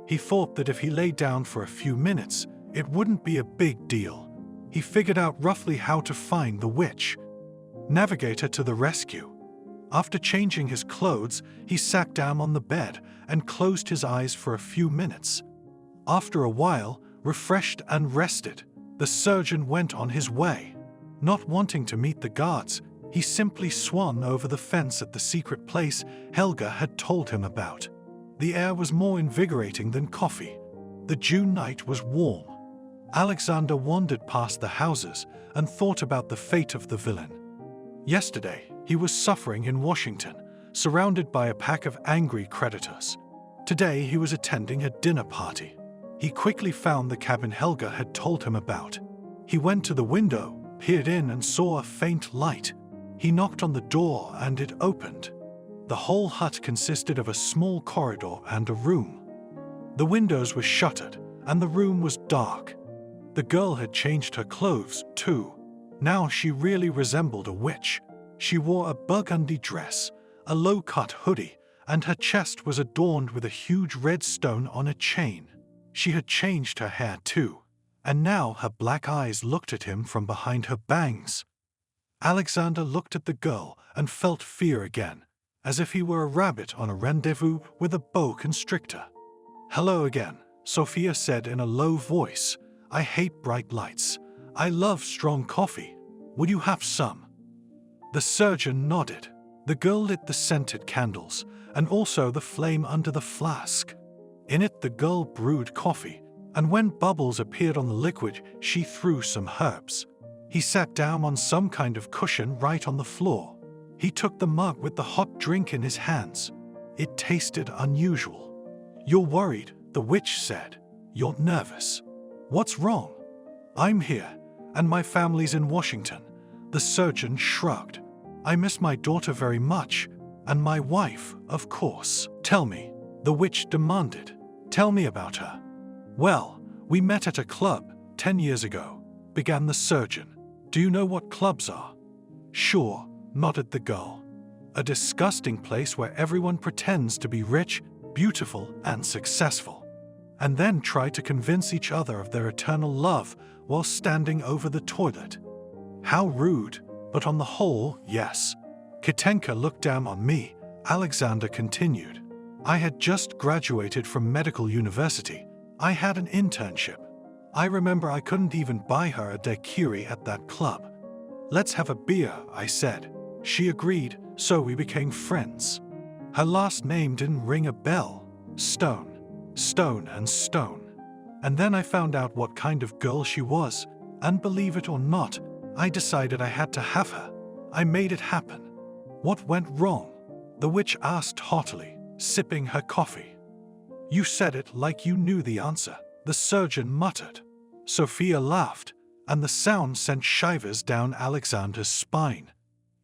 He thought that if he lay down for a few minutes, it wouldn't be a big deal. He figured out roughly how to find the witch. Navigator to the rescue. After changing his clothes, he sat down on the bed and closed his eyes for a few minutes. After a while, refreshed and rested, the surgeon went on his way. Not wanting to meet the guards, he simply swung over the fence at the secret place Helga had told him about. The air was more invigorating than coffee. The June night was warm. Alexander wandered past the houses and thought about the fate of the villain. Yesterday, he was suffering in Washington, surrounded by a pack of angry creditors. Today, he was attending a dinner party. He quickly found the cabin Helga had told him about. He went to the window, peered in and saw a faint light. He knocked on the door and it opened. The whole hut consisted of a small corridor and a room. The windows were shuttered and the room was dark. The girl had changed her clothes, too. Now she really resembled a witch. She wore a burgundy dress, a low-cut hoodie, and her chest was adorned with a huge red stone on a chain. She had changed her hair, too, and now her black eyes looked at him from behind her bangs. Alexander looked at the girl and felt fear again, as if he were a rabbit on a rendezvous with a boa constrictor. "Hello again," Sophia said in a low voice. "I hate bright lights. I love strong coffee. Would you have some?" The surgeon nodded. The girl lit the scented candles and also the flame under the flask. In it, the girl brewed coffee, and when bubbles appeared on the liquid, she threw some herbs. He sat down on some kind of cushion right on the floor. He took the mug with the hot drink in his hands. It tasted unusual. "You're worried," the witch said. "You're nervous. What's wrong?" "I'm here, and my family's in Washington." The surgeon shrugged. "I miss my daughter very much, and my wife, of course." "Tell me," the witch demanded. "Tell me about her." "Well, we met at a club 10 years ago," began the surgeon. "Do you know what clubs are?" "Sure," nodded the girl. "A disgusting place where everyone pretends to be rich, beautiful, and successful, and then try to convince each other of their eternal love while standing over the toilet." "How rude, but on the whole, yes." Kitenka looked down on me, Alexander continued. "I had just graduated from medical university. I had an internship. I remember I couldn't even buy her a daiquiri at that club. "Let's have a beer," I said. She agreed, so we became friends. Her last name didn't ring a bell. Stone. Stone and Stone. And then I found out what kind of girl she was, and believe it or not, I decided I had to have her. I made it happen. "What went wrong?" the witch asked haughtily, sipping her coffee. "You said it like you knew the answer," the surgeon muttered. Sophia laughed, and the sound sent shivers down Alexander's spine.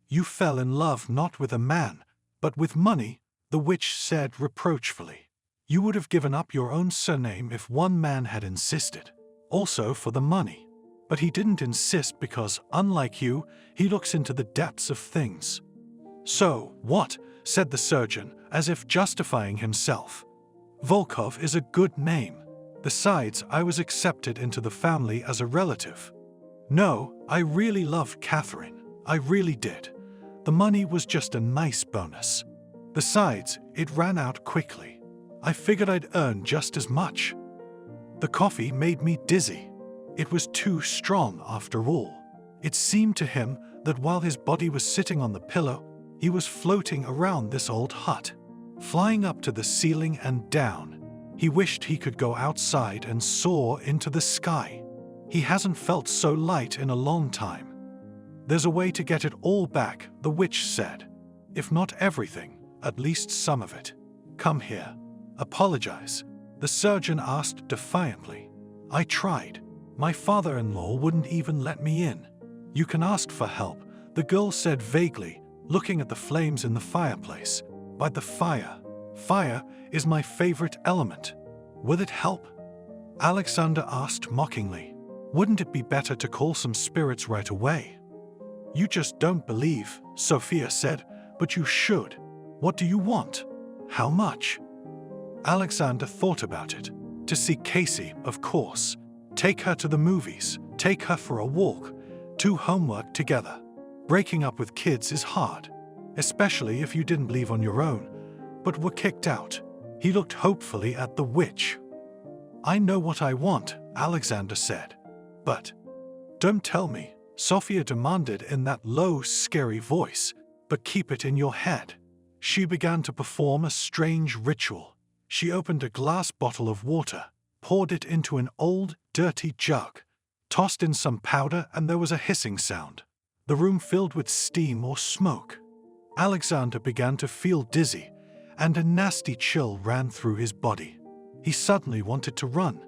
"You fell in love not with a man, but with money," the witch said reproachfully. "You would have given up your own surname if one man had insisted, also for the money. But he didn't insist because, unlike you, he looks into the depths of things." "So, what?" said the surgeon, as if justifying himself. "Volkov is a good name. Besides, I was accepted into the family as a relative." No, I really loved Catherine. I really did. The money was just a nice bonus. Besides, it ran out quickly. I figured I'd earn just as much. The coffee made me dizzy. It was too strong after all. It seemed to him that while his body was sitting on the pillow, he was floating around this old hut, flying up to the ceiling and down. He wished he could go outside and soar into the sky. He hasn't felt so light in a long time. There's a way to get it all back, the witch said. If not everything, at least some of it. Come here. Apologize. The surgeon asked defiantly. I tried. My father-in-law wouldn't even let me in. You can ask for help, the girl said vaguely, looking at the flames in the fireplace. By the fire. Fire is my favorite element. Will it help? Alexander asked mockingly. Wouldn't it be better to call some spirits right away? You just don't believe, Sophia said, but you should. What do you want? How much? Alexander thought about it. To see Casey, of course. Take her to the movies. Take her for a walk. Do homework together. Breaking up with kids is hard, especially if you didn't believe on your own, but were kicked out. He looked hopefully at the witch. I know what I want, Alexander said. But don't tell me, Sophia demanded in that low, scary voice, but keep it in your head. She began to perform a strange ritual. She opened a glass bottle of water, poured it into an old, dirty jug, tossed in some powder, and there was a hissing sound. The room filled with steam or smoke. Alexander began to feel dizzy, and a nasty chill ran through his body. He suddenly wanted to run.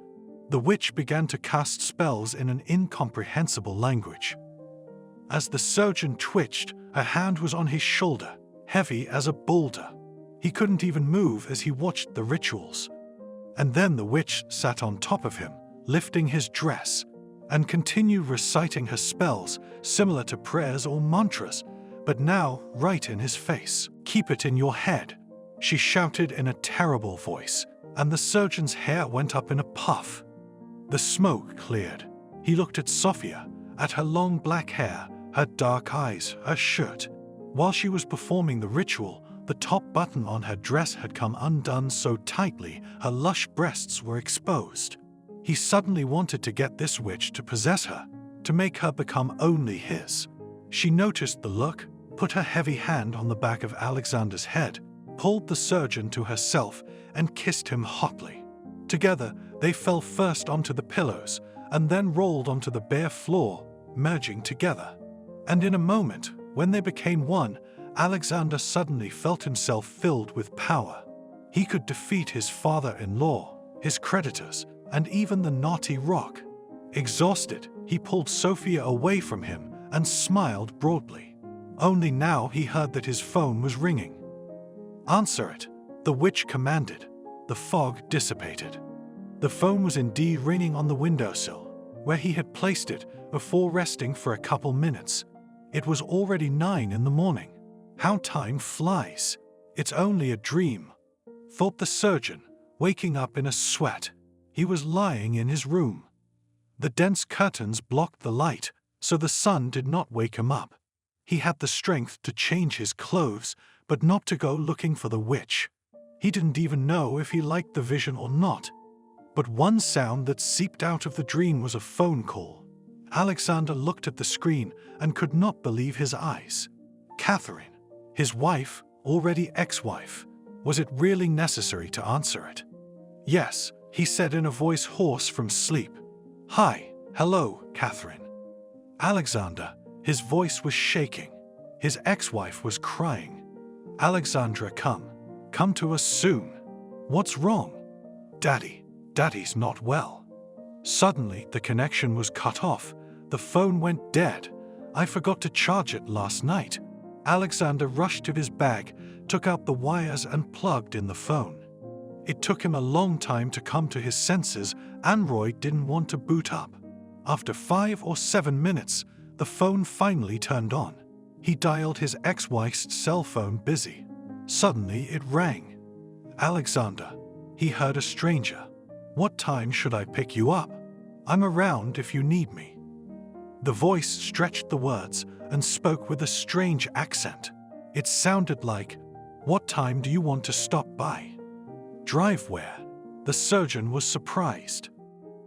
The witch began to cast spells in an incomprehensible language. As the surgeon twitched, her hand was on his shoulder, heavy as a boulder. He couldn't even move as he watched the rituals. And then the witch sat on top of him, lifting his dress, and continued reciting her spells, similar to prayers or mantras, but now right in his face. Keep it in your head, she shouted in a terrible voice, and the surgeon's hair went up in a puff. The smoke cleared. He looked at Sophia, at her long black hair, her dark eyes, her shirt. While she was performing the ritual, the top button on her dress had come undone so tightly her lush breasts were exposed. He suddenly wanted to get this witch to possess her, to make her become only his. She noticed the look, put her heavy hand on the back of Alexander's head, pulled the surgeon to herself, and kissed him hotly. Together, they fell first onto the pillows, and then rolled onto the bare floor, merging together. And in a moment, when they became one, Alexander suddenly felt himself filled with power. He could defeat his father-in-law, his creditors, and even the naughty rock. Exhausted, he pulled Sophia away from him and smiled broadly. Only now he heard that his phone was ringing. Answer it, the witch commanded. The fog dissipated. The phone was indeed ringing on the windowsill, where he had placed it before resting for a couple minutes. It was already 9 in the morning. How time flies. It's only a dream, thought the surgeon, waking up in a sweat. He was lying in his room. The dense curtains blocked the light, so the sun did not wake him up. He had the strength to change his clothes, but not to go looking for the witch. He didn't even know if he liked the vision or not. But one sound that seeped out of the dream was a phone call. Alexander looked at the screen and could not believe his eyes. Catherine, his wife, already ex-wife. Was it really necessary to answer it? Yes, he said in a voice hoarse from sleep. Hi, hello, Catherine. Alexander, his voice was shaking. His ex-wife was crying. Alexandra, come to us soon. What's wrong? Daddy's not well. Suddenly, the connection was cut off. The phone went dead. I forgot to charge it last night. Alexander rushed to his bag, took out the wires and plugged in the phone. It took him a long time to come to his senses. Android didn't want to boot up. After 5 or 7 minutes, the phone finally turned on. He dialed his ex-wife's cell phone busy. Suddenly it rang. Alexander, he heard a stranger. What time should I pick you up? I'm around if you need me. The voice stretched the words and spoke with a strange accent. It sounded like, "What time do you want to stop by?" "Drive where?" The surgeon was surprised.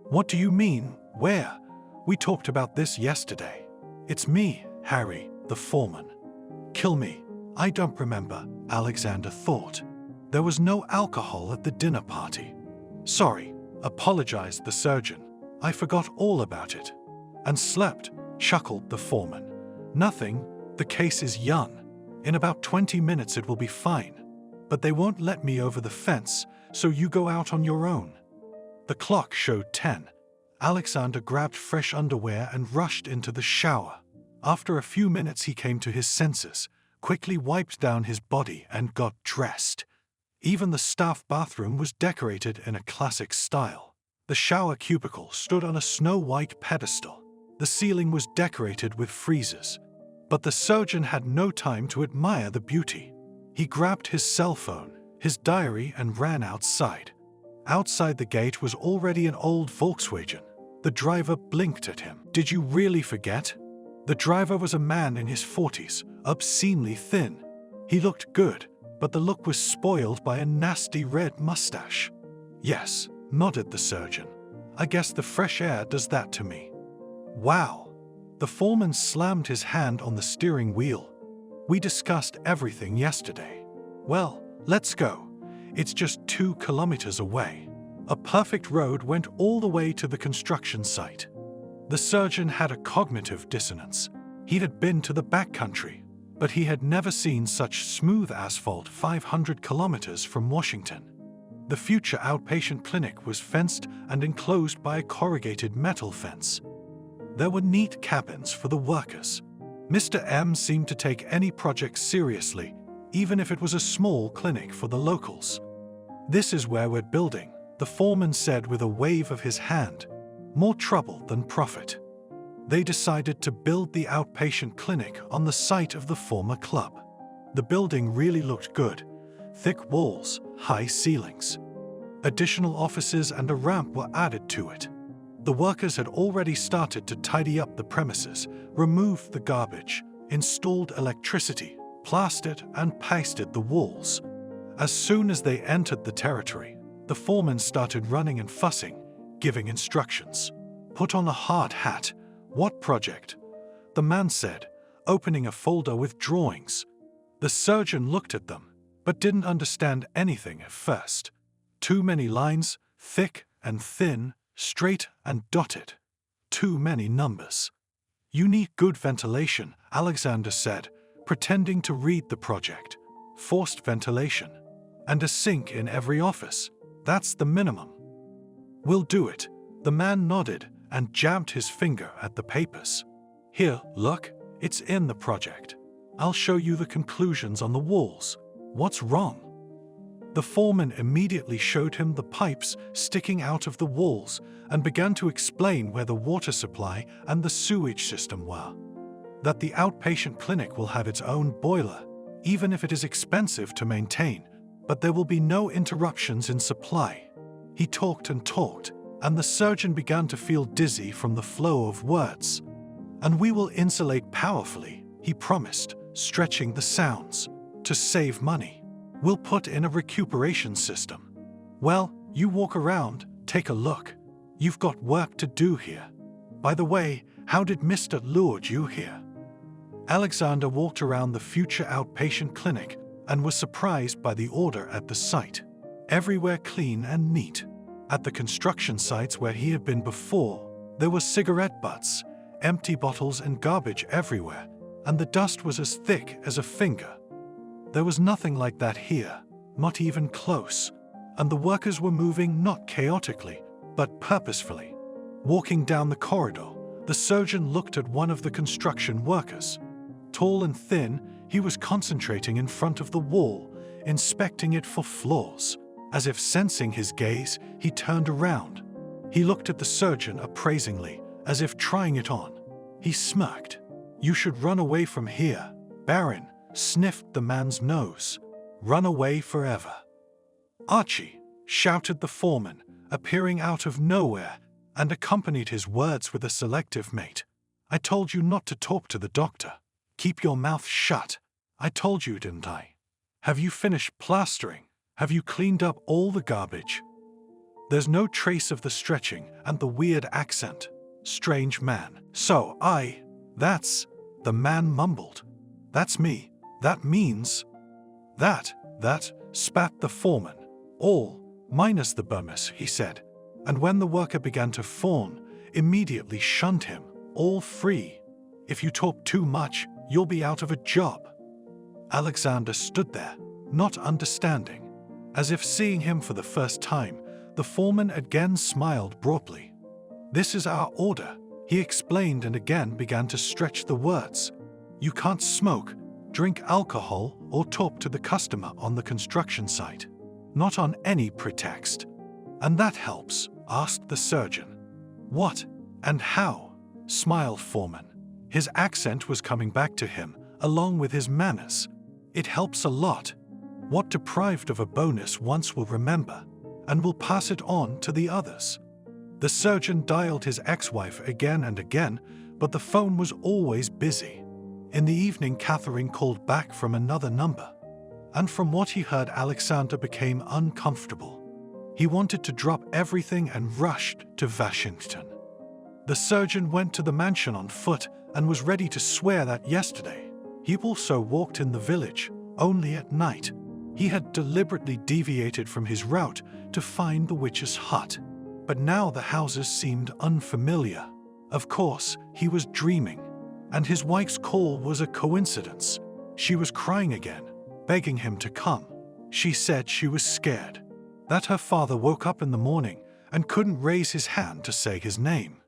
"What do you mean, where? We talked about this yesterday." "It's me, Harry, the foreman." "Kill me. I don't remember," Alexander thought. There was no alcohol at the dinner party. "Sorry," apologized the surgeon. "I forgot all about it." "And slept," chuckled the foreman. "Nothing. The case is young. In about 20 minutes it will be fine. But they won't let me over the fence, so you go out on your own." The clock showed 10. Alexander grabbed fresh underwear and rushed into the shower. After a few minutes he came to his senses, quickly wiped down his body and got dressed. Even the staff bathroom was decorated in a classic style. The shower cubicle stood on a snow-white pedestal. The ceiling was decorated with friezes. But the surgeon had no time to admire the beauty. He grabbed his cell phone, his diary, and ran outside. Outside the gate was already an old Volkswagen. The driver blinked at him. "Did you really forget?" The driver was a man in his 40s, obscenely thin. He looked good, but the look was spoiled by a nasty red mustache. "Yes," nodded the surgeon. "I guess the fresh air does that to me." "Wow." The foreman slammed his hand on the steering wheel. "We discussed everything yesterday. Well, let's go. It's just 2 kilometers away." A perfect road went all the way to the construction site. The surgeon had a cognitive dissonance. He had been to the backcountry, but he had never seen such smooth asphalt 500 kilometers from Washington. The future outpatient clinic was fenced and enclosed by a corrugated metal fence. There were neat cabins for the workers. Mr. M seemed to take any project seriously, even if it was a small clinic for the locals. "This is where we're building," the foreman said with a wave of his hand. "More trouble than profit." They decided to build the outpatient clinic on the site of the former club. The building really looked good. Thick walls, high ceilings. Additional offices and a ramp were added to it. The workers had already started to tidy up the premises, removed the garbage, installed electricity, plastered and pasted the walls. As soon as they entered the territory, the foreman started running and fussing, giving instructions. "Put on a hard hat." "What project?" the man said, opening a folder with drawings. The surgeon looked at them, but didn't understand anything at first. Too many lines, thick and thin, straight and dotted. Too many numbers. "You need good ventilation," Alexander said, pretending to read the project. "Forced ventilation. And a sink in every office. That's the minimum." "We'll do it." The man nodded and jabbed his finger at the papers. "Here, look, it's in the project. I'll show you the conclusions on the walls. What's wrong?" The foreman immediately showed him the pipes sticking out of the walls and began to explain where the water supply and the sewage system were. That the outpatient clinic will have its own boiler, even if it is expensive to maintain, but there will be no interruptions in supply. He talked and talked, and the surgeon began to feel dizzy from the flow of words. "And we will insulate powerfully," he promised, stretching the sounds, "to save money. We'll put in a recuperation system. Well, you walk around, take a look. You've got work to do here. By the way, how did Mr. lured you here?" Alexander walked around the future outpatient clinic and was surprised by the order at the site. Everywhere clean and neat. At the construction sites where he had been before, there were cigarette butts, empty bottles and garbage everywhere, and the dust was as thick as a finger. There was nothing like that here, not even close, and the workers were moving not chaotically, but purposefully. Walking down the corridor, the surgeon looked at one of the construction workers. Tall and thin, he was concentrating in front of the wall, inspecting it for flaws. As if sensing his gaze, he turned around. He looked at the surgeon appraisingly, as if trying it on. He smirked. "You should run away from here." Baron sniffed the man's nose. "Run away forever." "Archie!" shouted the foreman, appearing out of nowhere, and accompanied his words with a selective mate. I told you not to talk to the doctor. Keep your mouth shut. I told you, didn't I? Have you finished plastering? Have you cleaned up all the garbage? There's no trace of the stretching and the weird accent. Strange man. So that's, the man mumbled. That's me. That means, that, spat the foreman. All, minus the Burmese, he said. And when the worker began to fawn, immediately shunned him. All free. If you talk too much, you'll be out of a job. Alexander stood there, not understanding. As if seeing him for the first time, the foreman again smiled broadly. This is our order, he explained, and again began to stretch the words. You can't smoke, drink alcohol, or talk to the customer on the construction site. Not on any pretext. And that helps, asked the surgeon. What and how? Smiled foreman. His accent was coming back to him, along with his manners. It helps a lot. What deprived of a bonus once will remember, and will pass it on to the others. The surgeon dialed his ex-wife again and again, but the phone was always busy. In the evening, Catherine called back from another number, and from what he heard, Alexander became uncomfortable. He wanted to drop everything and rushed to Washington. The surgeon went to the mansion on foot and was ready to swear that yesterday he also walked in the village, only at night. He had deliberately deviated from his route to find the witch's hut. But now the houses seemed unfamiliar. Of course, he was dreaming, and his wife's call was a coincidence. She was crying again, begging him to come. She said she was scared, that her father woke up in the morning and couldn't raise his hand to say his name.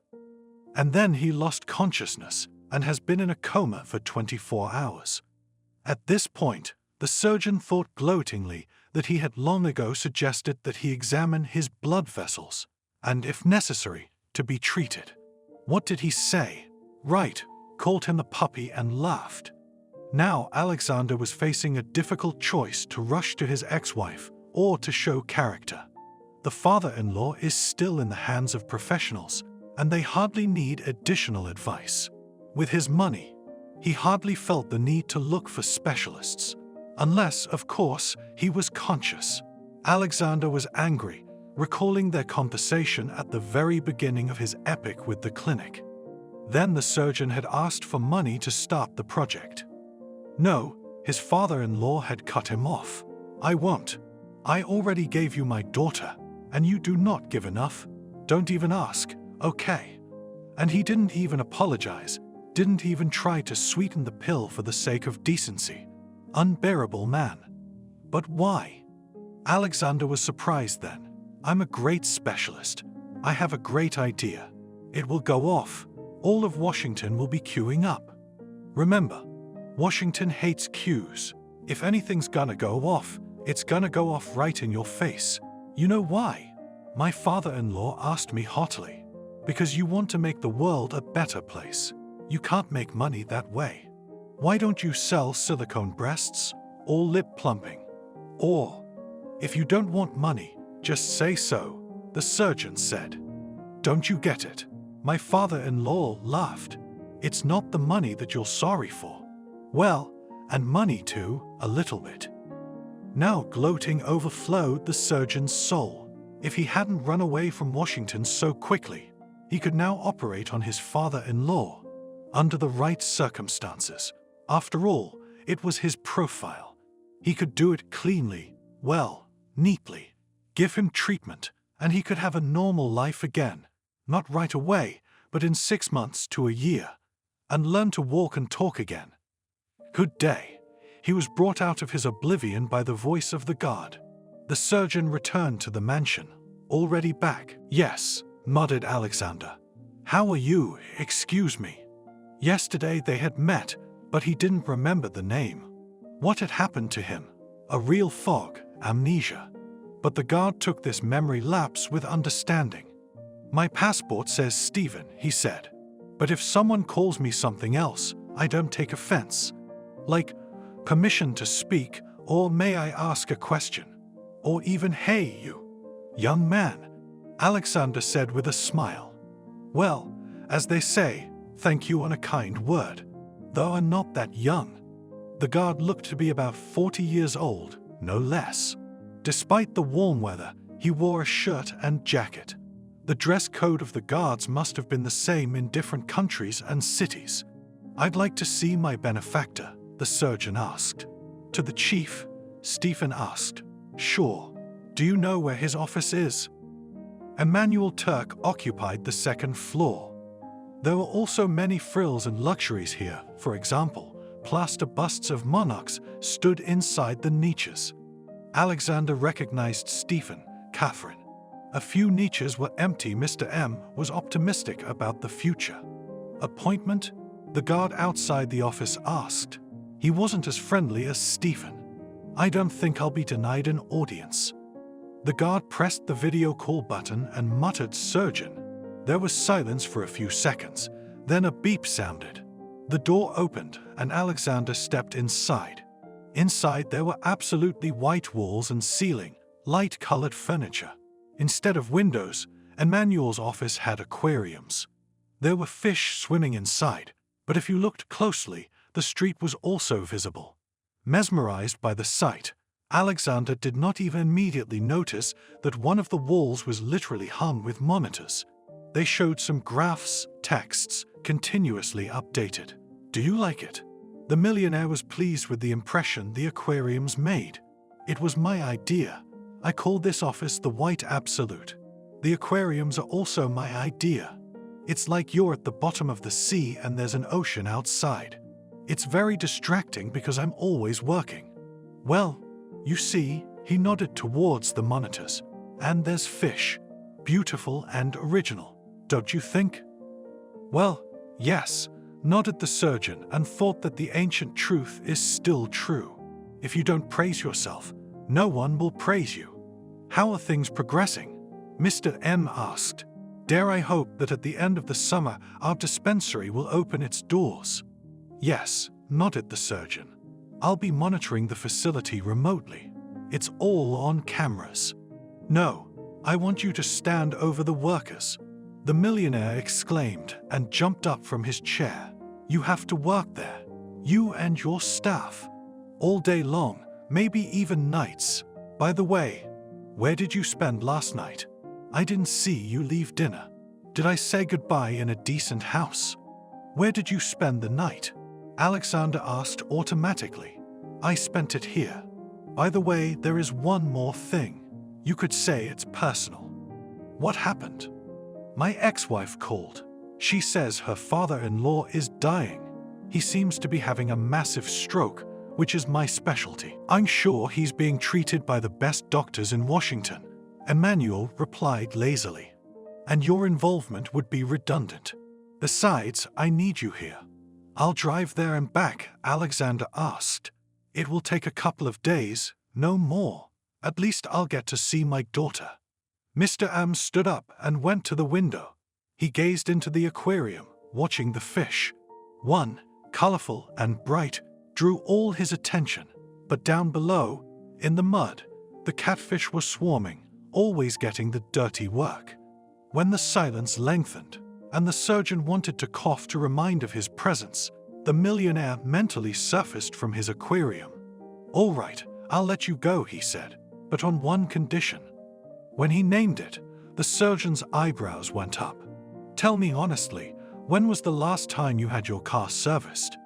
And then he lost consciousness and has been in a coma for 24 hours. At this point, the surgeon thought gloatingly that he had long ago suggested that he examine his blood vessels, and if necessary, to be treated. What did he say? Right, called him a puppy and laughed. Now Alexander was facing a difficult choice: to rush to his ex-wife or to show character. The father-in-law is still in the hands of professionals, and they hardly need additional advice. With his money, he hardly felt the need to look for specialists. Unless, of course, he was conscious. Alexander was angry, recalling their conversation at the very beginning of his epic with the clinic. Then the surgeon had asked for money to start the project. No, his father-in-law had cut him off. I won't. I already gave you my daughter, and you do not give enough. Don't even ask, okay? And he didn't even apologize, didn't even try to sweeten the pill for the sake of decency. Unbearable man. But why? Alexander was surprised then. I'm a great specialist. I have a great idea. It will go off. All of Washington will be queuing up. Remember, Washington hates queues. If anything's gonna go off, it's gonna go off right in your face. You know why? My father-in-law asked me haughtily. Because you want to make the world a better place. You can't make money that way. Why don't you sell silicone breasts or lip plumping? Or, if you don't want money, just say so, the surgeon said. Don't you get it? My father-in-law laughed. It's not the money that you're sorry for. Well, and money too, a little bit. Now gloating overflowed the surgeon's soul. If he hadn't run away from Washington so quickly, he could now operate on his father-in-law. Under the right circumstances. After all, it was his profile. He could do it cleanly, well, neatly. Give him treatment, and he could have a normal life again. Not right away, but in 6 months to a year. And learn to walk and talk again. Good day. He was brought out of his oblivion by the voice of the guard. The surgeon returned to the mansion. Already back? Yes, muttered Alexander. How are you? Excuse me. Yesterday they had met, but he didn't remember the name. What had happened to him? A real fog, amnesia. But the guard took this memory lapse with understanding. My passport says Stephen, he said. But if someone calls me something else, I don't take offense. Like, permission to speak, or may I ask a question? Or even, hey, you, young man, Alexander said with a smile. Well, as they say, thank you and a kind word, though I'm not that young. The guard looked to be about 40 years old, no less. Despite the warm weather, he wore a shirt and jacket. The dress code of the guards must have been the same in different countries and cities. I'd like to see my benefactor, the surgeon asked. To the chief, Stephen asked, sure. Do you know where his office is? Emmanuel Turk occupied the second floor. There were also many frills and luxuries here. For example, plaster busts of monarchs stood inside the niches. Alexander recognized Stephen, Catherine. A few niches were empty. Mr. M was optimistic about the future. Appointment? The guard outside the office asked. He wasn't as friendly as Stephen. I don't think I'll be denied an audience. The guard pressed the video call button and muttered surgeon. There was silence for a few seconds. Then a beep sounded. The door opened and Alexander stepped inside. Inside there were absolutely white walls and ceiling, light-colored furniture. Instead of windows, Emmanuel's office had aquariums. There were fish swimming inside, but if you looked closely, the street was also visible. Mesmerized by the sight, Alexander did not even immediately notice that one of the walls was literally hung with monitors. They showed some graphs, texts, continuously updated. Do you like it? The millionaire was pleased with the impression the aquariums made. It was my idea. I call this office the White Absolute. The aquariums are also my idea. It's like you're at the bottom of the sea and there's an ocean outside. It's very distracting because I'm always working. Well, you see, he nodded towards the monitors. And there's fish. Beautiful and original, don't you think? Well, yes, nodded the surgeon and thought that the ancient truth is still true. If you don't praise yourself, no one will praise you. How are things progressing? Mr. M asked. Dare I hope that at the end of the summer our dispensary will open its doors? Yes, nodded the surgeon. I'll be monitoring the facility remotely. It's all on cameras. No, I want you to stand over the workers. The millionaire exclaimed and jumped up from his chair. You have to work there. You and your staff. All day long, maybe even nights. By the way, where did you spend last night? I didn't see you leave dinner. Did I say goodbye in a decent house? Where did you spend the night? Alexander asked automatically. I spent it here. By the way, there is one more thing. You could say it's personal. What happened? My ex-wife called. She says her father-in-law is dying. He seems to be having a massive stroke, which is my specialty. I'm sure he's being treated by the best doctors in Washington. Emmanuel replied lazily. And your involvement would be redundant. Besides, I need you here. I'll drive there and back, Alexander asked. It will take a couple of days, no more. At least I'll get to see my daughter. Mr. M stood up and went to the window. He gazed into the aquarium, watching the fish. One, colorful and bright, drew all his attention. But down below, in the mud, the catfish were swarming, always getting the dirty work. When the silence lengthened, and the surgeon wanted to cough to remind of his presence, the millionaire mentally surfaced from his aquarium. All right, I'll let you go, he said, but on one condition. When he named it, the surgeon's eyebrows went up. Tell me honestly, when was the last time you had your car serviced?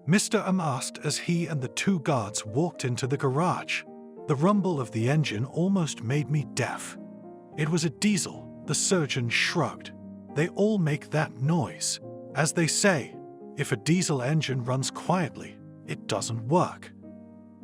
Mr. M asked as he and the two guards walked into the garage. The rumble of the engine almost made me deaf. It was a diesel, the surgeon shrugged. They all make that noise. As they say, if a diesel engine runs quietly, it doesn't work.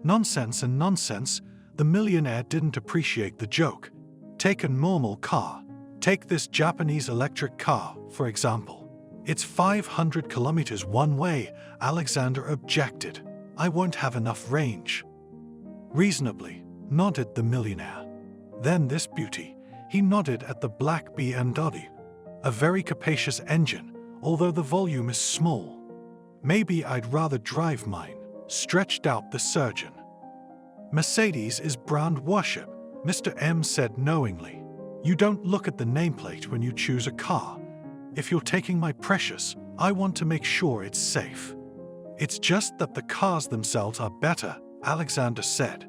Nonsense and nonsense, the millionaire didn't appreciate the joke. Take a normal car. Take this Japanese electric car, for example. It's 500 kilometers one way, Alexander objected. I won't have enough range. Reasonably, nodded the millionaire. Then this beauty, he nodded at the black BMW. A very capacious engine, although the volume is small. Maybe I'd rather drive mine, stretched out the surgeon. Mercedes is brand worship, Mr. M said knowingly. You don't look at the nameplate when you choose a car. If you're taking my precious, I want to make sure it's safe. It's just that the cars themselves are better, Alexander said.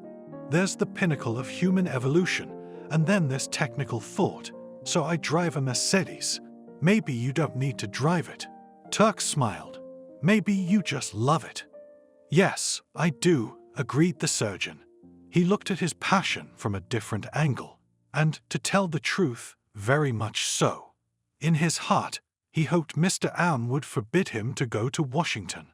There's the pinnacle of human evolution, and then there's technical thought. So I drive a Mercedes. Maybe you don't need to drive it. Turk smiled. Maybe you just love it. Yes, I do, agreed the surgeon. He looked at his passion from a different angle, and, to tell the truth, very much so. In his heart, he hoped Mr. Am would forbid him to go to Washington.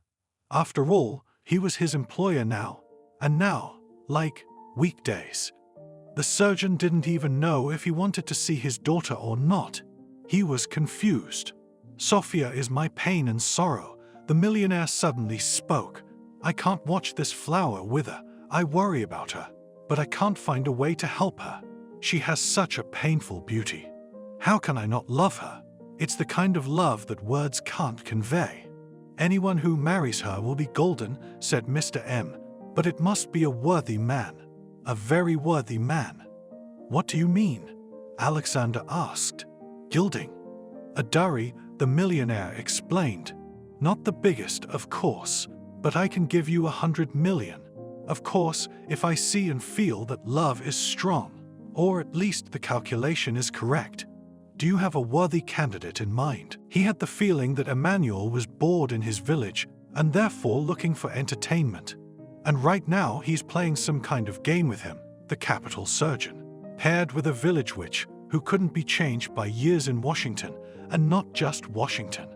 After all, he was his employer now, and now, like, weekdays. The surgeon didn't even know if he wanted to see his daughter or not. He was confused. Sophia is my pain and sorrow, the millionaire suddenly spoke. I can't watch this flower wither. I worry about her, but I can't find a way to help her. She has such a painful beauty. How can I not love her? It's the kind of love that words can't convey. Anyone who marries her will be golden, said Mr. M, but it must be a worthy man. A very worthy man. What do you mean? Alexander asked. Gilding. A dowry, the millionaire explained. Not the biggest, of course, but I can give you 100 million. Of course, if I see and feel that love is strong, or at least the calculation is correct. Do you have a worthy candidate in mind? He had the feeling that Emmanuel was bored in his village and therefore looking for entertainment. And right now he's playing some kind of game with him, the capital surgeon, paired with a village witch who couldn't be changed by years in Washington, and not just Washington.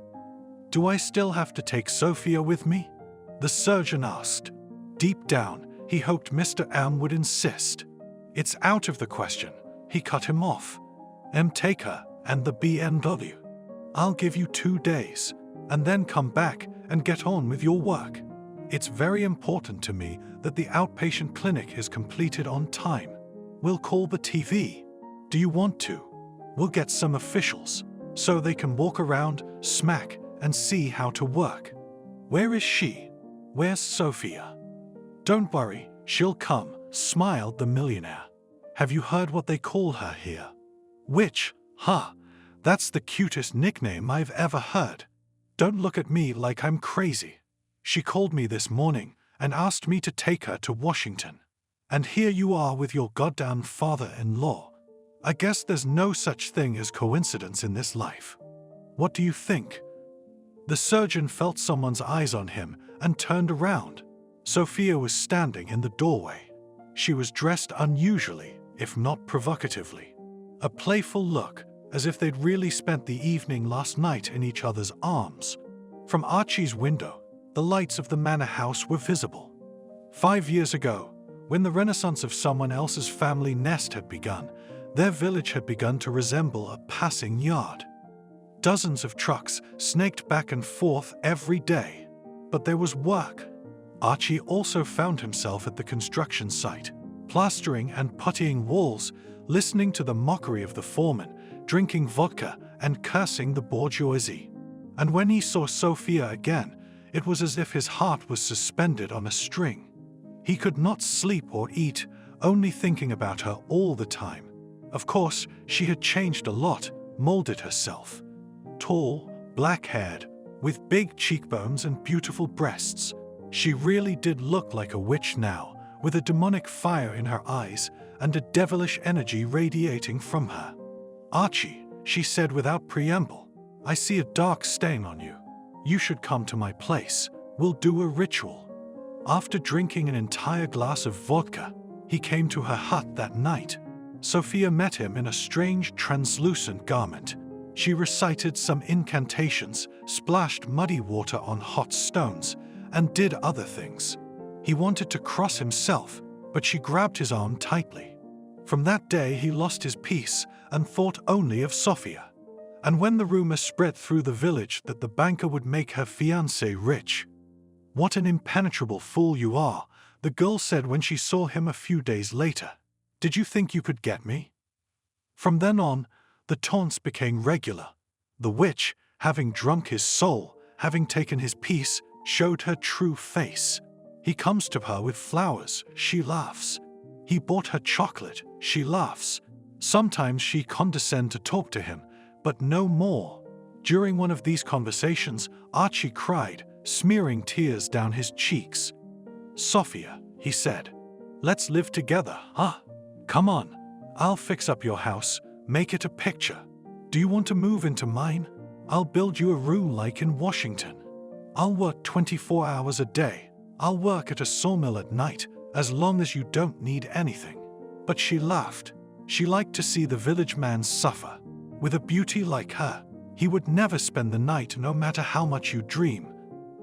Do I still have to take Sophia with me? The surgeon asked. Deep down, he hoped Mr. M would insist. It's out of the question. He cut him off. Take her and the BMW. I'll give you 2 days, and then come back and get on with your work. It's very important to me that the outpatient clinic is completed on time. We'll call the TV. Do you want to? We'll get some officials, so they can walk around, smack, and see how to work. Where is she? Where's Sophia? Don't worry, she'll come, smiled the millionaire. Have you heard what they call her here? Witch, huh? That's the cutest nickname I've ever heard. Don't look at me like I'm crazy. She called me this morning and asked me to take her to Washington. And here you are with your goddamn father-in-law. I guess there's no such thing as coincidence in this life. What do you think? The surgeon felt someone's eyes on him and turned around. Sophia was standing in the doorway. She was dressed unusually, if not provocatively. A playful look, as if they'd really spent the evening last night in each other's arms. From Archie's window, the lights of the manor house were visible. 5 years ago, when the renaissance of someone else's family nest had begun, their village had begun to resemble a passing yard. Dozens of trucks snaked back and forth every day, but there was work. Archie also found himself at the construction site, plastering and puttying walls, listening to the mockery of the foreman, drinking vodka and cursing the bourgeoisie. And when he saw Sophia again, it was as if his heart was suspended on a string. He could not sleep or eat, only thinking about her all the time. Of course, she had changed a lot, molded herself. Tall, black-haired, with big cheekbones and beautiful breasts. She really did look like a witch now, with a demonic fire in her eyes and a devilish energy radiating from her. Archie, she said without preamble, I see a dark stain on you. You should come to my place. We'll do a ritual. After drinking an entire glass of vodka, he came to her hut that night. Sophia met him in a strange, translucent garment. She recited some incantations, splashed muddy water on hot stones, and did other things. He wanted to cross himself, but she grabbed his arm tightly. From that day he lost his peace and thought only of Sophia. And when the rumor spread through the village that the banker would make her fiancé rich, "What an impenetrable fool you are," the girl said when she saw him a few days later. "Did you think you could get me?" From then on, the taunts became regular. The witch, having drunk his soul, having taken his peace, showed her true face. He comes to her with flowers, she laughs. He bought her chocolate, she laughs. Sometimes she condescends to talk to him, but no more. During one of these conversations, Archie cried, smearing tears down his cheeks. "Sophia," he said, "let's live together, huh? Come on, I'll fix up your house, make it a picture. Do you want to move into mine? I'll build you a room like in Washington. I'll work 24 hours a day. I'll work at a sawmill at night, as long as you don't need anything." But she laughed. She liked to see the village man suffer. With a beauty like her, he would never spend the night no matter how much you dream.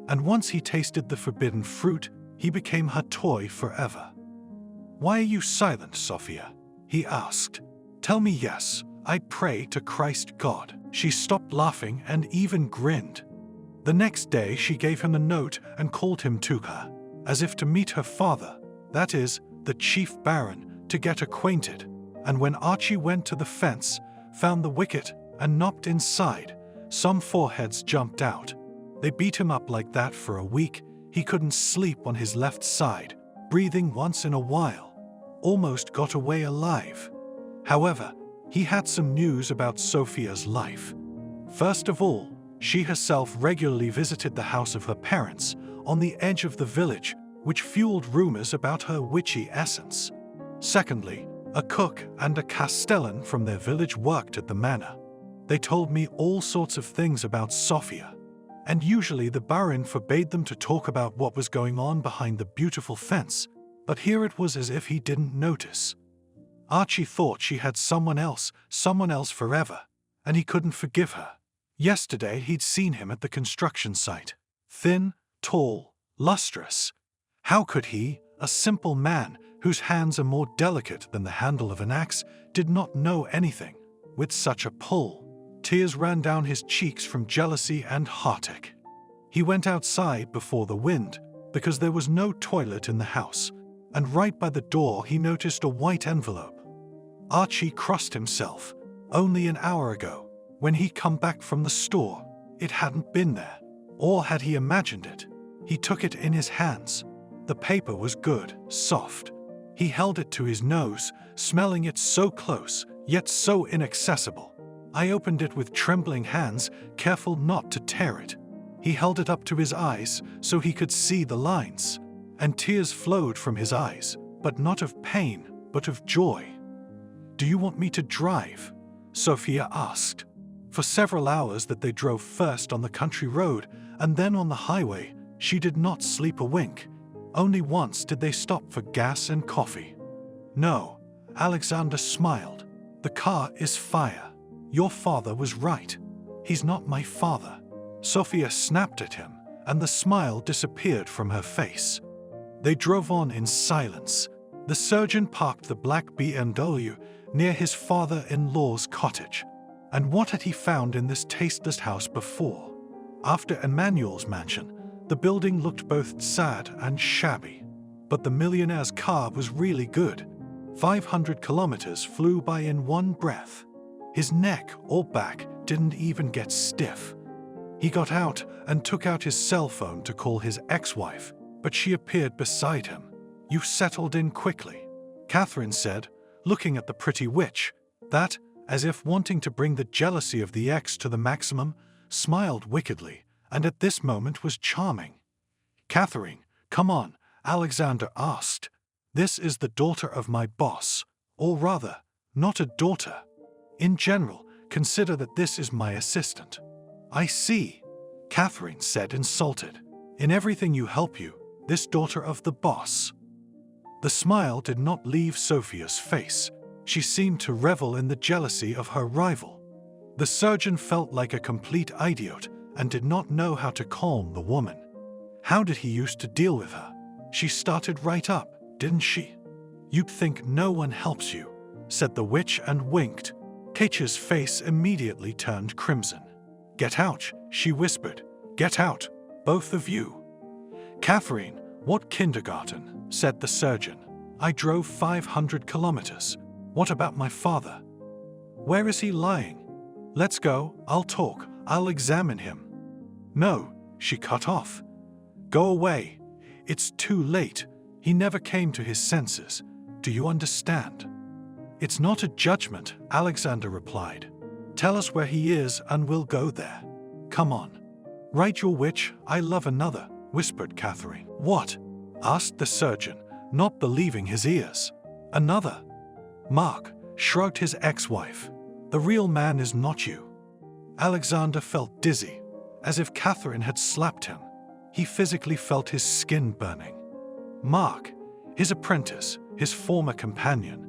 And once he tasted the forbidden fruit, he became her toy forever. "Why are you silent, Sophia?" he asked. "Tell me yes, I pray to Christ God." She stopped laughing and even grinned. The next day she gave him a note and called him to her, as if to meet her father, that is, the chief baron, to get acquainted. And when Archie went to the fence, found the wicket, and knocked inside, some foreheads jumped out. They beat him up like that for a week. He couldn't sleep on his left side, breathing once in a while. Almost got away alive. However, he had some news about Sophia's life. First of all, she herself regularly visited the house of her parents on the edge of the village, which fueled rumors about her witchy essence. Secondly, a cook and a castellan from their village worked at the manor. They told me all sorts of things about Sophia, and usually the baron forbade them to talk about what was going on behind the beautiful fence, but here it was as if he didn't notice. Archie thought she had someone else forever, and he couldn't forgive her. Yesterday he'd seen him at the construction site. Thin, tall, lustrous. How could he, a simple man whose hands are more delicate than the handle of an axe, did not know anything, with such a pull? Tears ran down his cheeks from jealousy and heartache. He went outside before the wind, because there was no toilet in the house, and right by the door he noticed a white envelope. Archie crossed himself. Only an hour ago, when he'd come back from the store, it hadn't been there. Or had he imagined it? He took it in his hands. The paper was good, soft. He held it to his nose, smelling it so close, yet so inaccessible. I opened it with trembling hands, careful not to tear it. He held it up to his eyes so he could see the lines, and tears flowed from his eyes, but not of pain, but of joy. "Do you want me to drive?" Sophia asked. For several hours that they drove first on the country road and then on the highway, she did not sleep a wink. Only once did they stop for gas and coffee. "No," Alexander smiled. "The car is fire. Your father was right. He's not my father." Sophia snapped at him, and the smile disappeared from her face. They drove on in silence. The surgeon parked the black BMW near his father-in-law's cottage. And what had he found in this tasteless house before? After Emmanuel's mansion, the building looked both sad and shabby. But the millionaire's car was really good. 500 kilometers flew by in one breath. His neck or back didn't even get stiff. He got out and took out his cell phone to call his ex-wife, but she appeared beside him. "You settled in quickly," Catherine said, looking at the pretty witch, that, as if wanting to bring the jealousy of the ex to the maximum, smiled wickedly, and at this moment was charming. "Catherine, come on," Alexander asked. "This is the daughter of my boss, or rather, not a daughter. In general, consider that this is my assistant." "I see," Catherine said, insulted. "In everything you help you, this daughter of the boss." The smile did not leave Sophia's face. She seemed to revel in the jealousy of her rival. The surgeon felt like a complete idiot and did not know how to calm the woman. How did he used to deal with her? She started right up, didn't she? "You'd think no one helps you," said the witch and winked. Kate's face immediately turned crimson. "Get out," she whispered. "Get out, both of you." "Catherine, what kindergarten?" said the surgeon. "I drove 500 kilometers. What about my father? Where is he lying? Let's go, I'll talk, I'll examine him." "No," she cut off. "Go away. It's too late. He never came to his senses. Do you understand?" "It's not a judgment," Alexander replied. "Tell us where he is and we'll go there." Come on. Right, your witch, I love another, whispered Catherine. What? Asked the surgeon, not believing his ears. Another? Mark shrugged his ex-wife. The real man is not you. Alexander felt dizzy, as if Catherine had slapped him. He physically felt his skin burning. Mark, his apprentice, his former companion.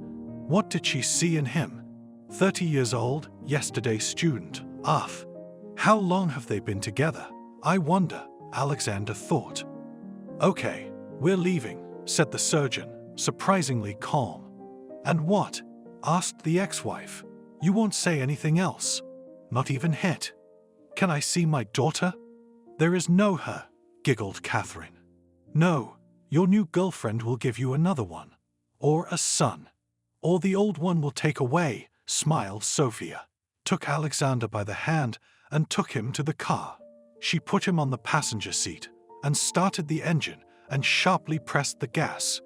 What did she see in him? 30 years old, yesterday's student. How long have they been together? I wonder, Alexander thought. Okay, we're leaving, said the surgeon, surprisingly calm. And what? Asked the ex-wife. You won't say anything else? Not even hit? Can I see my daughter? There is no her, giggled Catherine. No, your new girlfriend will give you another one. Or a son. Or the old one will take away, smiled Sophia. Took Alexander by the hand and took him to the car. She put him on the passenger seat and started the engine and sharply pressed the gas.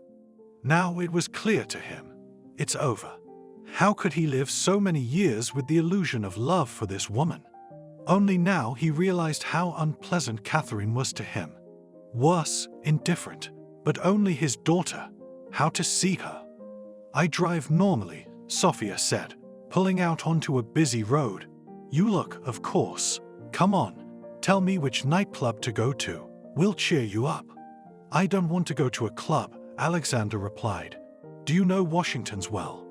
Now it was clear to him. It's over. How could he live so many years with the illusion of love for this woman? Only now he realized how unpleasant Catherine was to him. Worse, indifferent, but only his daughter. How to see her? I drive normally, Sophia said, pulling out onto a busy road. You look, of course. Come on, tell me which nightclub to go to. We'll cheer you up. I don't want to go to a club, Alexander replied. Do you know Washington's well?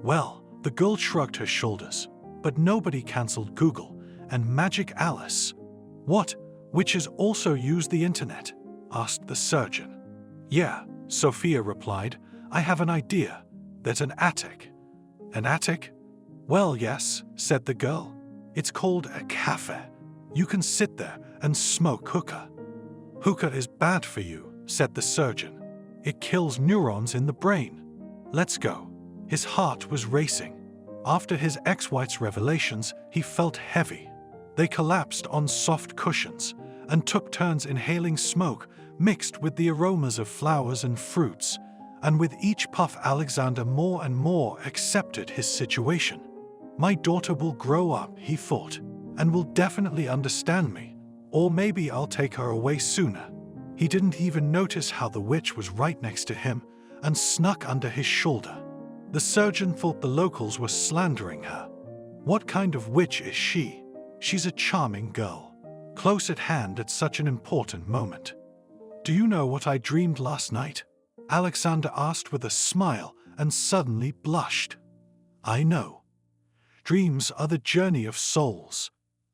Well, the girl shrugged her shoulders, but nobody cancelled Google and Magic Alice. What, witches also use the internet? Asked the surgeon. Yeah, Sophia replied. I have an idea. There's an attic. An attic? Well, yes, said the girl. It's called a cafe. You can sit there and smoke hookah. Hookah is bad for you, said the surgeon. It kills neurons in the brain. Let's go. His heart was racing. After his ex-wife's revelations, he felt heavy. They collapsed on soft cushions and took turns inhaling smoke mixed with the aromas of flowers and fruits. And with each puff, Alexander more and more accepted his situation. My daughter will grow up, he thought, and will definitely understand me. Or maybe I'll take her away sooner. He didn't even notice how the witch was right next to him and snuck under his shoulder. The surgeon thought the locals were slandering her. What kind of witch is she? She's a charming girl, close at hand at such an important moment. Do you know what I dreamed last night? Alexander asked with a smile and suddenly blushed. I know. Dreams are the journey of souls.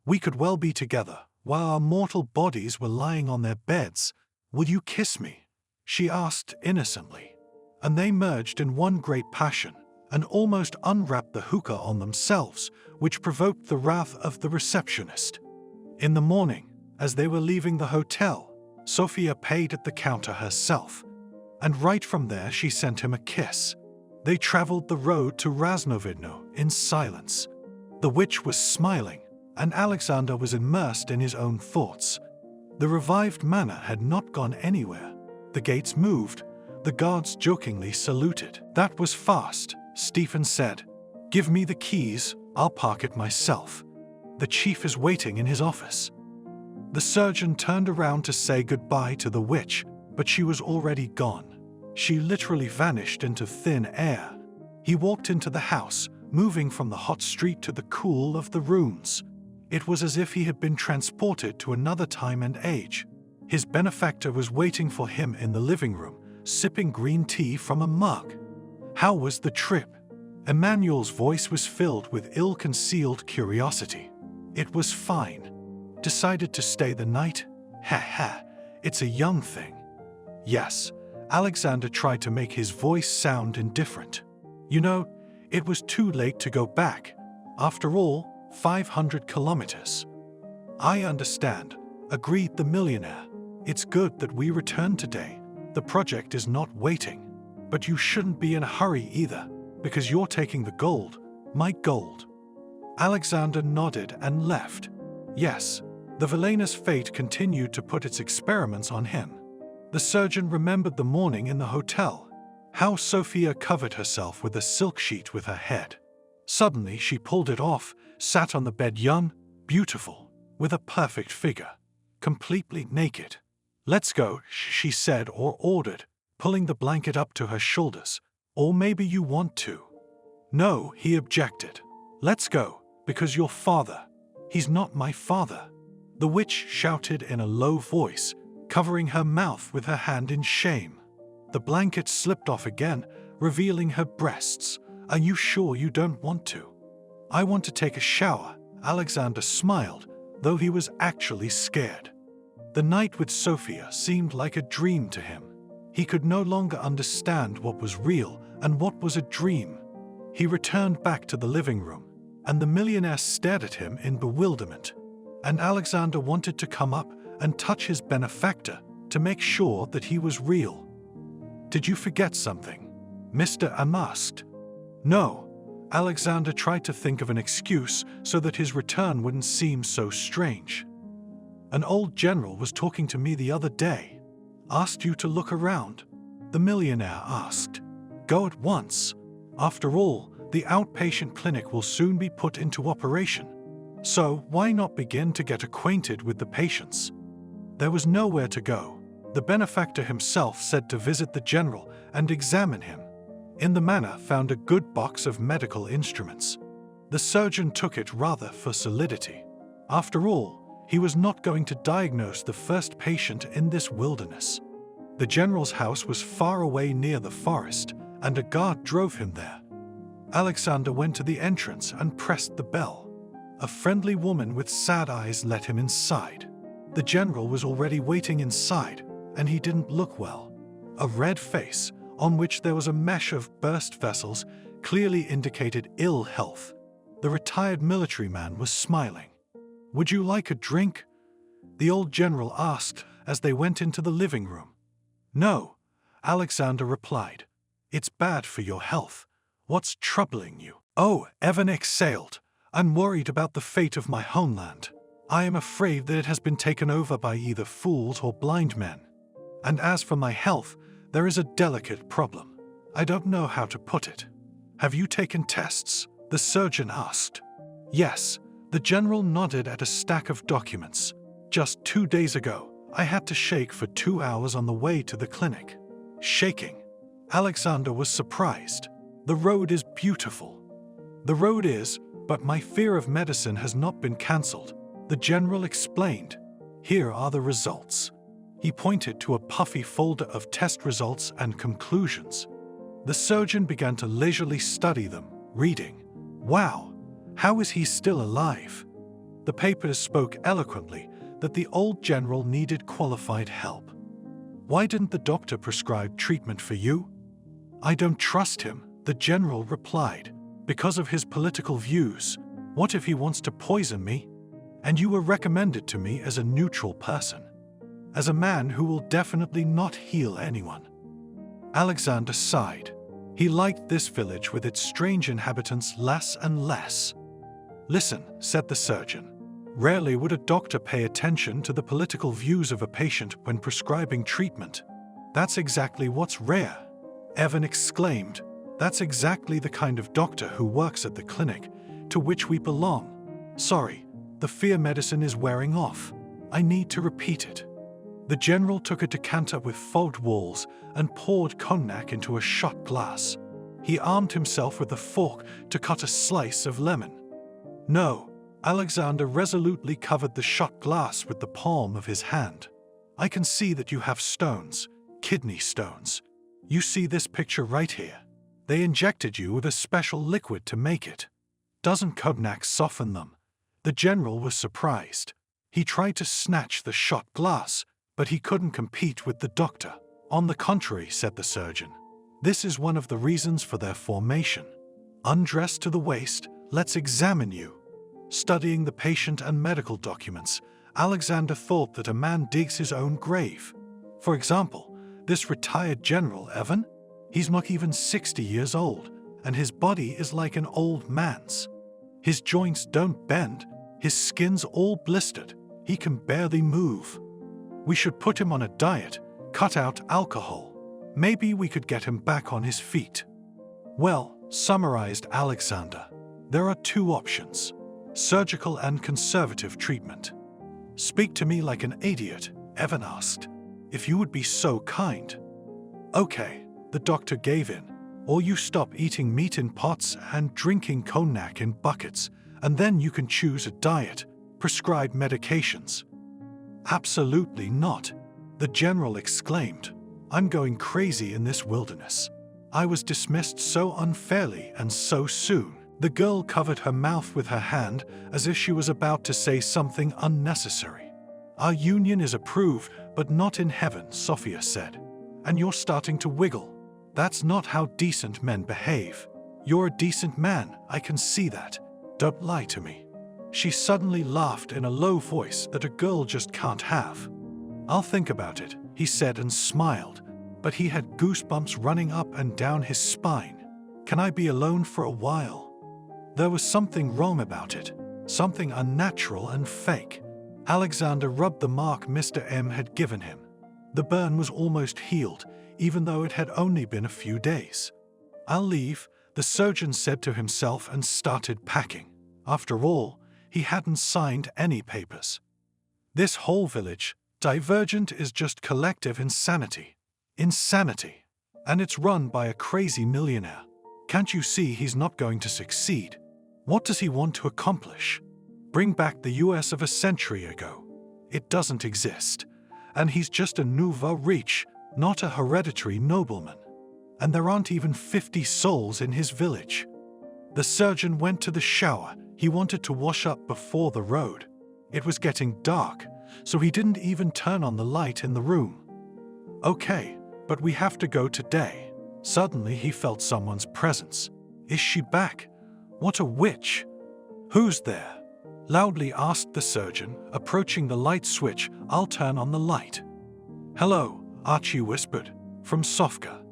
We could well be together while our mortal bodies were lying on their beds. Will you kiss me? She asked innocently. And they merged in one great passion and almost unwrapped the hookah on themselves, which provoked the wrath of the receptionist. In the morning, as they were leaving the hotel, Sophia paid at the counter herself, and right from there she sent him a kiss. They traveled the road to Raznovidno in silence. The witch was smiling, and Alexander was immersed in his own thoughts. The revived manor had not gone anywhere. The gates moved. The guards jokingly saluted. That was fast, Stephen said. Give me the keys, I'll park it myself. The chief is waiting in his office. The surgeon turned around to say goodbye to the witch, but she was already gone. She literally vanished into thin air. He walked into the house, moving from the hot street to the cool of the ruins. It was as if he had been transported to another time and age. His benefactor was waiting for him in the living room, sipping green tea from a mug. How was the trip? Emmanuel's voice was filled with ill-concealed curiosity. It was fine. Decided to stay the night? Ha ha, it's a young thing. Yes, Alexander tried to make his voice sound indifferent. You know, it was too late to go back. After all, 500 kilometers. I understand, agreed the millionaire. It's good that we returned today. The project is not waiting. But you shouldn't be in a hurry either, because you're taking the gold, my gold. Alexander nodded and left. Yes, the villainous fate continued to put its experiments on him. The surgeon remembered the morning in the hotel, how Sophia covered herself with a silk sheet with her head. Suddenly she pulled it off, sat on the bed young, beautiful, with a perfect figure, completely naked. "Let's go," she said or ordered, pulling the blanket up to her shoulders. "Or maybe you want to." "No," he objected. "Let's go, because your father, he's not my father," the witch shouted in a low voice, covering her mouth with her hand in shame. The blanket slipped off again, revealing her breasts. "Are you sure you don't want to?" "I want to take a shower," Alexander smiled, though he was actually scared. The night with Sophia seemed like a dream to him. He could no longer understand what was real and what was a dream. He returned back to the living room, and the millionaire stared at him in bewilderment. And Alexander wanted to come up and touch his benefactor to make sure that he was real. "Did you forget something?" Mr. M asked. "No." Alexander tried to think of an excuse so that his return wouldn't seem so strange. "An old general was talking to me the other day. Asked you to look around," the millionaire asked. "Go at once. After all, the outpatient clinic will soon be put into operation. So why not begin to get acquainted with the patients?" There was nowhere to go. The benefactor himself said to visit the general and examine him. In the manor found a good box of medical instruments. The surgeon took it rather for solidity. After all, he was not going to diagnose the first patient in this wilderness. The general's house was far away near the forest, and a guard drove him there. Alexander went to the entrance and pressed the bell. A friendly woman with sad eyes let him inside. The general was already waiting inside, and he didn't look well. A red face, on which there was a mesh of burst vessels, clearly indicated ill health. The retired military man was smiling. "Would you like a drink?" the old general asked as they went into the living room. "No," Alexander replied. "It's bad for your health. What's troubling you?" "Oh," Evan exhaled. "I'm worried about the fate of my homeland. I am afraid that it has been taken over by either fools or blind men. And as for my health, there is a delicate problem. I don't know how to put it." "Have you taken tests?" the surgeon asked. "Yes," the general nodded at a stack of documents. "Just 2 days ago, I had to shake for 2 hours on the way to the clinic." "Shaking?" Alexander was surprised. "The road is beautiful." "The road is, but my fear of medicine has not been cancelled," the general explained. "Here are the results." He pointed to a puffy folder of test results and conclusions. The surgeon began to leisurely study them, reading. "Wow, how is he still alive?" The papers spoke eloquently that the old general needed qualified help. "Why didn't the doctor prescribe treatment for you?" "I don't trust him," the general replied, "because of his political views. What if he wants to poison me? And you were recommended to me as a neutral person, as a man who will definitely not heal anyone." Alexander sighed. He liked this village with its strange inhabitants less and less. "Listen," said the surgeon. "Rarely would a doctor pay attention to the political views of a patient when prescribing treatment. That's exactly what's rare," Evan exclaimed. "That's exactly the kind of doctor who works at the clinic to which we belong. Sorry, the fear medicine is wearing off. I need to repeat it." The general took a decanter with fogged walls and poured cognac into a shot glass. He armed himself with a fork to cut a slice of lemon. "No," Alexander resolutely covered the shot glass with the palm of his hand. "I can see that you have stones, kidney stones. You see this picture right here. They injected you with a special liquid to make it. Doesn't cognac soften them?" The general was surprised. He tried to snatch the shot glass, but he couldn't compete with the doctor. "On the contrary," said the surgeon. "This is one of the reasons for their formation. Undressed to the waist, let's examine you." Studying the patient and medical documents, Alexander thought that a man digs his own grave. For example, this retired general, Evan, he's not even 60 years old, and his body is like an old man's. His joints don't bend, his skin's all blistered, he can barely move. We should put him on a diet, cut out alcohol. Maybe we could get him back on his feet. "Well," summarized Alexander, "there are 2 options: surgical and conservative treatment. Speak to me like an idiot, Evan asked. If you would be so kind. Okay, the doctor gave in. Or you stop eating meat in pots and drinking cognac in buckets, and then you can choose a diet, prescribe medications. Absolutely not, the general exclaimed. I'm going crazy in this wilderness. I was dismissed so unfairly and so soon. The girl covered her mouth with her hand as if she was about to say something unnecessary. Our union is approved, but not in heaven, Sophia said. And you're starting to wiggle. That's not how decent men behave. You're a decent man, I can see that. Don't lie to me. She suddenly laughed in a low voice that a girl just can't have. I'll think about it, he said and smiled, but he had goosebumps running up and down his spine. Can I be alone for a while? There was something wrong about it, something unnatural and fake. Alexander rubbed the mark Mr. M had given him. The burn was almost healed, even though it had only been a few days. I'll leave, the surgeon said to himself and started packing. After all, he hadn't signed any papers. This whole village, Divergent, is just collective insanity. Insanity. And it's run by a crazy millionaire. Can't you see he's not going to succeed? What does he want to accomplish? Bring back the US of a century ago. It doesn't exist. And he's just a nouveau riche, not a hereditary nobleman. And there aren't even 50 souls in his village. The surgeon went to the shower. He wanted to wash up before the road. It was getting dark, so he didn't even turn on the light in the room. Okay, but we have to go today. Suddenly he felt someone's presence. Is she back? What a witch! Who's there? Loudly asked the surgeon, approaching the light switch. I'll turn on the light. Hello, Archie whispered, from Sofka.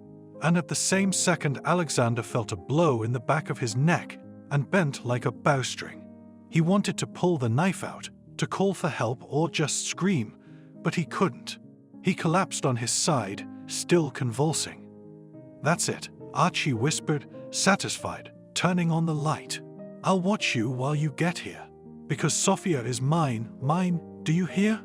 And at the same second Alexander felt a blow in the back of his neck and bent like a bowstring. He wanted to pull the knife out, to call for help or just scream, but he couldn't. He collapsed on his side, still convulsing. That's it, Archie whispered, satisfied, turning on the light. I'll watch you while you get here, because Sophia is mine, do you hear?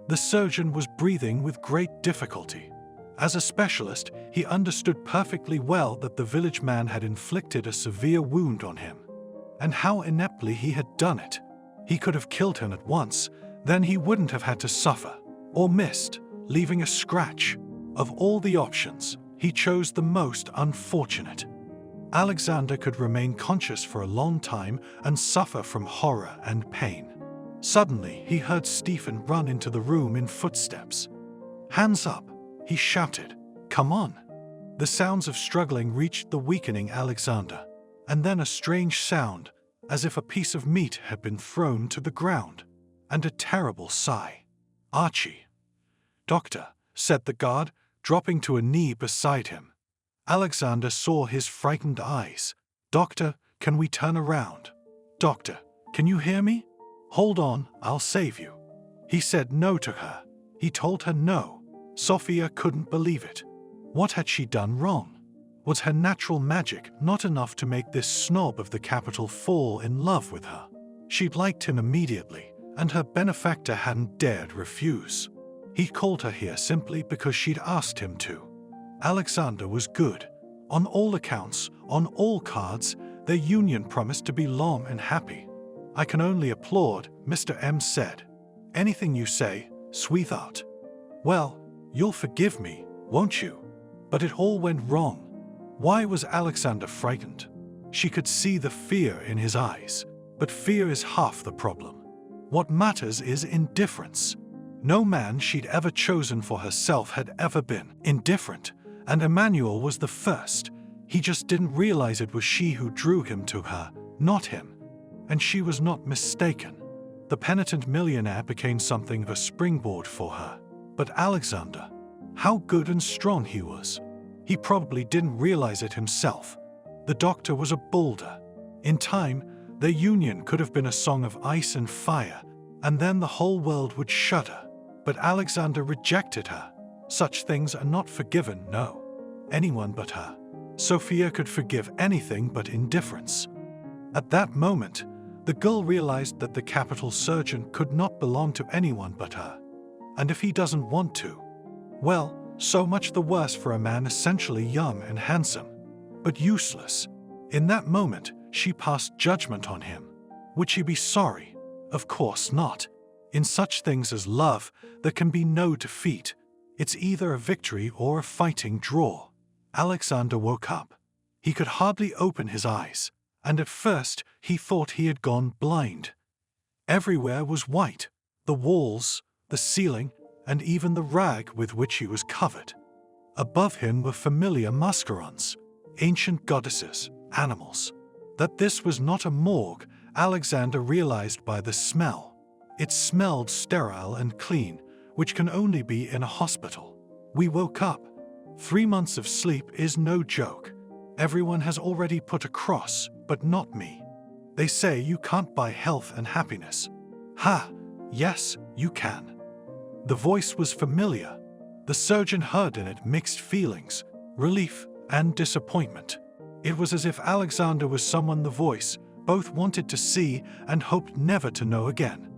The surgeon was breathing with great difficulty. As a specialist, he understood perfectly well that the village man had inflicted a severe wound on him, and how ineptly he had done it. He could have killed him at once, then he wouldn't have had to suffer, or missed, leaving a scratch. Of all the options, he chose the most unfortunate. Alexander could remain conscious for a long time and suffer from horror and pain. Suddenly, he heard Stephen run into the room in footsteps. Hands up, he shouted. Come on. The sounds of struggling reached the weakening Alexander, and then a strange sound, as if a piece of meat had been thrown to the ground, and a terrible sigh. Archie. Doctor, said the guard, dropping to a knee beside him. Alexander saw his frightened eyes. Doctor, can we turn around? Doctor, can you hear me? Hold on, I'll save you. He said no to her. He told her no. Sophia couldn't believe it. What had she done wrong? Was her natural magic not enough to make this snob of the capital fall in love with her? She'd liked him immediately, and her benefactor hadn't dared refuse. He called her here simply because she'd asked him to. Alexander was good. On all accounts, on all cards, their union promised to be long and happy. I can only applaud, Mr. M said. Anything you say, sweetheart. Well, you'll forgive me, won't you? But it all went wrong. Why was Alexander frightened? She could see the fear in his eyes, but fear is half the problem. What matters is indifference. No man she'd ever chosen for herself had ever been indifferent, and Emmanuel was the first. He just didn't realize it was she who drew him to her, not him. And she was not mistaken. The penitent millionaire became something of a springboard for her. But Alexander, how good and strong he was. He probably didn't realize it himself. The doctor was a boulder. In time, their union could have been a song of ice and fire, and then the whole world would shudder. But Alexander rejected her. Such things are not forgiven, no. Anyone but her. Sophia could forgive anything but indifference. At that moment, The girl realized that the capital surgeon could not belong to anyone but her. And if he doesn't want to, well, so much the worse for a man essentially young and handsome, but useless. In that moment, she passed judgment on him. Would she be sorry? Of course not. In such things as love, there can be no defeat. It's either a victory or a fighting draw. Alexander woke up. He could hardly open his eyes, and at first he thought he had gone blind. Everywhere was white, the walls, the ceiling, and even the rag with which he was covered. Above him were familiar mascarons, ancient goddesses, animals. That this was not a morgue, Alexander realized by the smell. It smelled sterile and clean, which can only be in a hospital. We woke up. 3 months of sleep is no joke. Everyone has already put a cross, but not me. They say you can't buy health and happiness. Ha! Yes, you can. The voice was familiar. The surgeon heard in it mixed feelings, relief and disappointment. It was as if Alexander was someone the voice both wanted to see and hoped never to know again.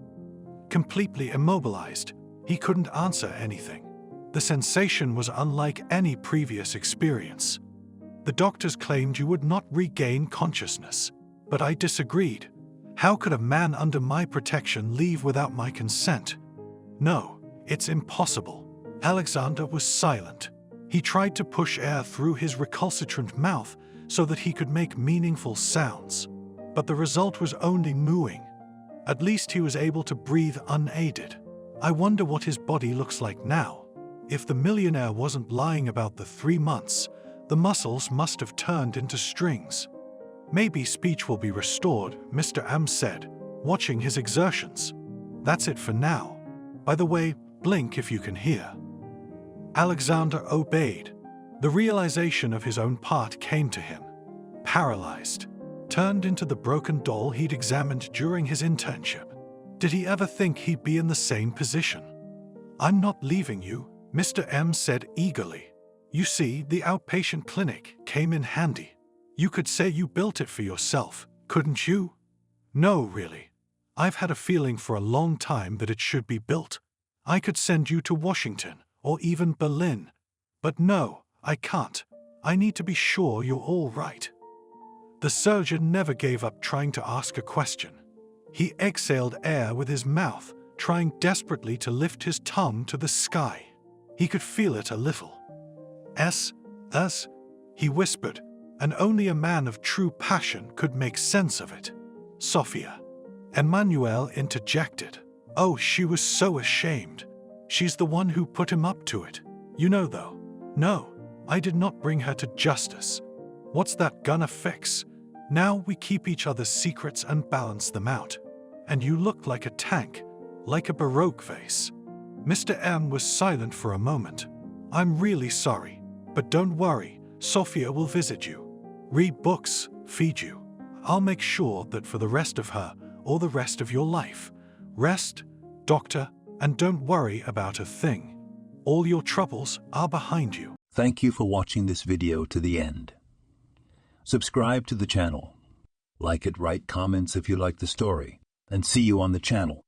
Completely immobilized, he couldn't answer anything. The sensation was unlike any previous experience. The doctors claimed you would not regain consciousness, but I disagreed. How could a man under my protection leave without my consent? No, it's impossible. Alexander was silent. He tried to push air through his recalcitrant mouth so that he could make meaningful sounds, but the result was only mooing. At least he was able to breathe unaided. I wonder what his body looks like now. If the millionaire wasn't lying about the 3 months, the muscles must have turned into strings. Maybe speech will be restored, Mr. M said, watching his exertions. That's it for now. By the way, blink if you can hear. Alexander obeyed. The realization of his own part came to him. Paralyzed, turned into the broken doll he'd examined during his internship. Did he ever think he'd be in the same position? I'm not leaving you, Mr. M said eagerly. You see, the outpatient clinic came in handy. You could say you built it for yourself, couldn't you? No, really. I've had a feeling for a long time that it should be built. I could send you to Washington or even Berlin. But no, I can't. I need to be sure you're all right. The surgeon never gave up trying to ask a question. He exhaled air with his mouth, trying desperately to lift his tongue to the sky. He could feel it a little. He whispered, and only a man of true passion could make sense of it. Sophia. Emmanuel interjected. Oh, she was so ashamed. She's the one who put him up to it. You know, though. No, I did not bring her to justice. What's that gonna fix? Now we keep each other's secrets and balance them out. And you look like a tank, like a Baroque vase. Mr. M was silent for a moment. I'm really sorry, but don't worry, Sophia will visit you. Read books, feed you. I'll make sure that for the rest of her or the rest of your life, rest, doctor, and don't worry about a thing. All your troubles are behind you. Thank you for watching this video to the end. Subscribe to the channel. Like it, write comments if you like the story, and see you on the channel.